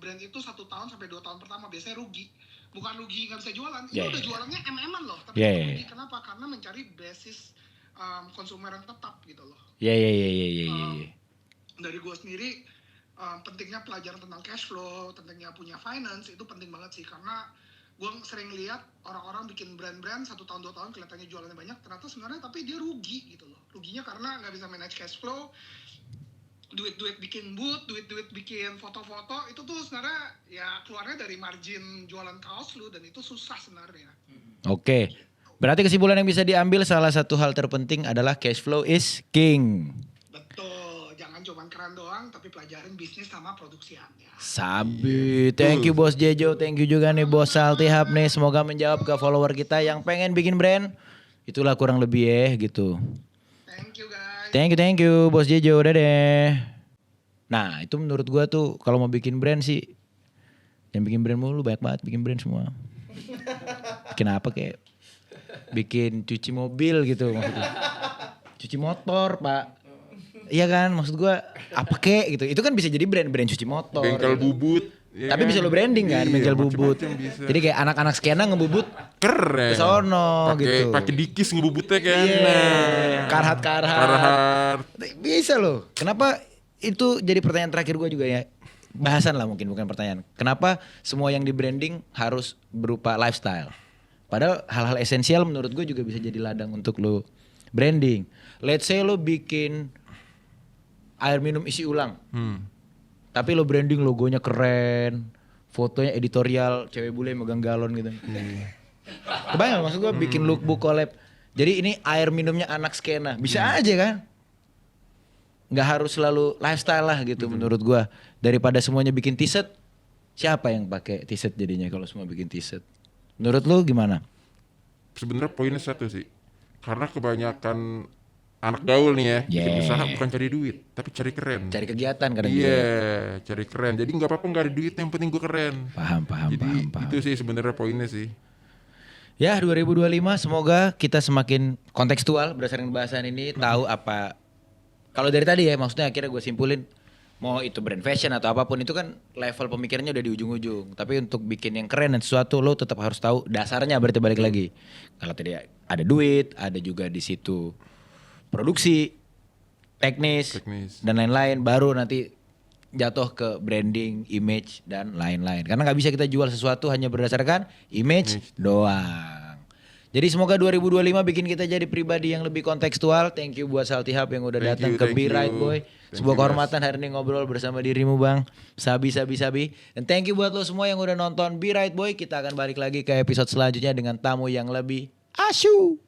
brand itu 1 tahun sampai 2 tahun pertama biasanya rugi. Bukan rugi nggak bisa jualan, itu udah jualannya MM-an loh. Tapi rugi kenapa? Karena mencari basis konsumer yang tetap gitu loh.
Iya.
Dari gue sendiri pentingnya pelajaran tentang cash flow, pentingnya punya finance itu penting banget sih, karena gue sering lihat orang-orang bikin brand-brand 1 tahun 2 tahun kelihatannya jualannya banyak, ternyata sebenarnya tapi dia rugi gitu loh. Ruginya karena nggak bisa manage cash flow, duit-duit bikin booth, duit-duit bikin foto-foto itu tuh sebenarnya ya keluarnya dari margin jualan kaos lu, dan itu susah sebenarnya.
Oke. Berarti kesimpulan yang bisa diambil salah satu hal terpenting adalah cash flow is king.
Betul, jangan cuma keren doang tapi pelajarin bisnis sama produksiannya.
Sabi, thank you Bos Jejo, thank you juga nih Bos Saltihap nih. Semoga menjawab ke follower kita yang pengen bikin brand. Itulah kurang lebih ya gitu.
Thank you guys.
Thank you Bos Jejo, dadah. Nah itu menurut gua tuh kalau mau bikin brand sih, yang bikin brand mulu banyak banget bikin brand semua. Bikin apa kayak bikin cuci mobil gitu maksudnya. Cuci motor Pak. Iya kan, maksud gue apa kek gitu. Itu kan bisa jadi brand cuci motor.
bengkel
gitu.
bubut. Ya
Tapi
kan?
bisa lo branding kan,
Iya,
bengkel bubut.
macem-macem bisa.
Jadi kayak anak-anak skena ngebubut
Keren.
ke sono gitu.
Pakai dikis ngebubutnya kan.
Iya.
Nah.
Karhat. Bisa loh. Kenapa itu jadi pertanyaan terakhir gue juga ya. Bahasan lah mungkin, bukan pertanyaan. Kenapa semua yang di branding harus berupa lifestyle? Padahal hal-hal esensial menurut gue juga bisa jadi ladang untuk lo branding. Let's say lo bikin air minum isi ulang. Tapi lo branding logonya keren, fotonya editorial, cewek bule megang galon gitu. Kebayang maksud gue bikin lookbook collab. Jadi ini air minumnya anak skena. Bisa aja kan? Nggak harus selalu lifestyle lah gitu menurut gue. Daripada semuanya bikin t-shirt, siapa yang pakai t-shirt jadinya kalau semua bikin t-shirt? Menurut lu gimana?
Sebenarnya poinnya satu sih. Karena kebanyakan anak gaul nih ya, bikin usaha bukan cari duit, tapi cari keren.
Cari kegiatan kadang
Iya, cari keren. Jadi nggak apa-apa nggak ada duit, yang penting gue keren.
Paham.
Jadi itu sih sebenarnya poinnya sih.
Ya 2025 semoga kita semakin kontekstual berdasarkan bahasan ini, tahu apa. Kalau dari tadi ya maksudnya akhirnya gue simpulin, mau itu brand fashion atau apapun itu kan level pemikirannya udah di ujung-ujung. Tapi untuk bikin yang keren dan sesuatu lo tetap harus tahu dasarnya, berarti balik lagi. Kalau tadi ada duit, ada juga di situ produksi, teknis, dan lain-lain, baru nanti jatuh ke branding, image, dan lain-lain. Karena nggak bisa kita jual sesuatu hanya berdasarkan image doang. Jadi semoga 2025 bikin kita jadi pribadi yang lebih kontekstual. Thank you buat Salty Hub yang udah
Thank
datang
you,
ke
thank
Be Right
you.
Boy.
Thank
Sebuah
you,
kehormatan hari ini ngobrol bersama dirimu Bang. Sabi. Dan thank you buat lo semua yang udah nonton Be Right Boy. Kita akan balik lagi ke episode selanjutnya dengan tamu yang lebih asyuk.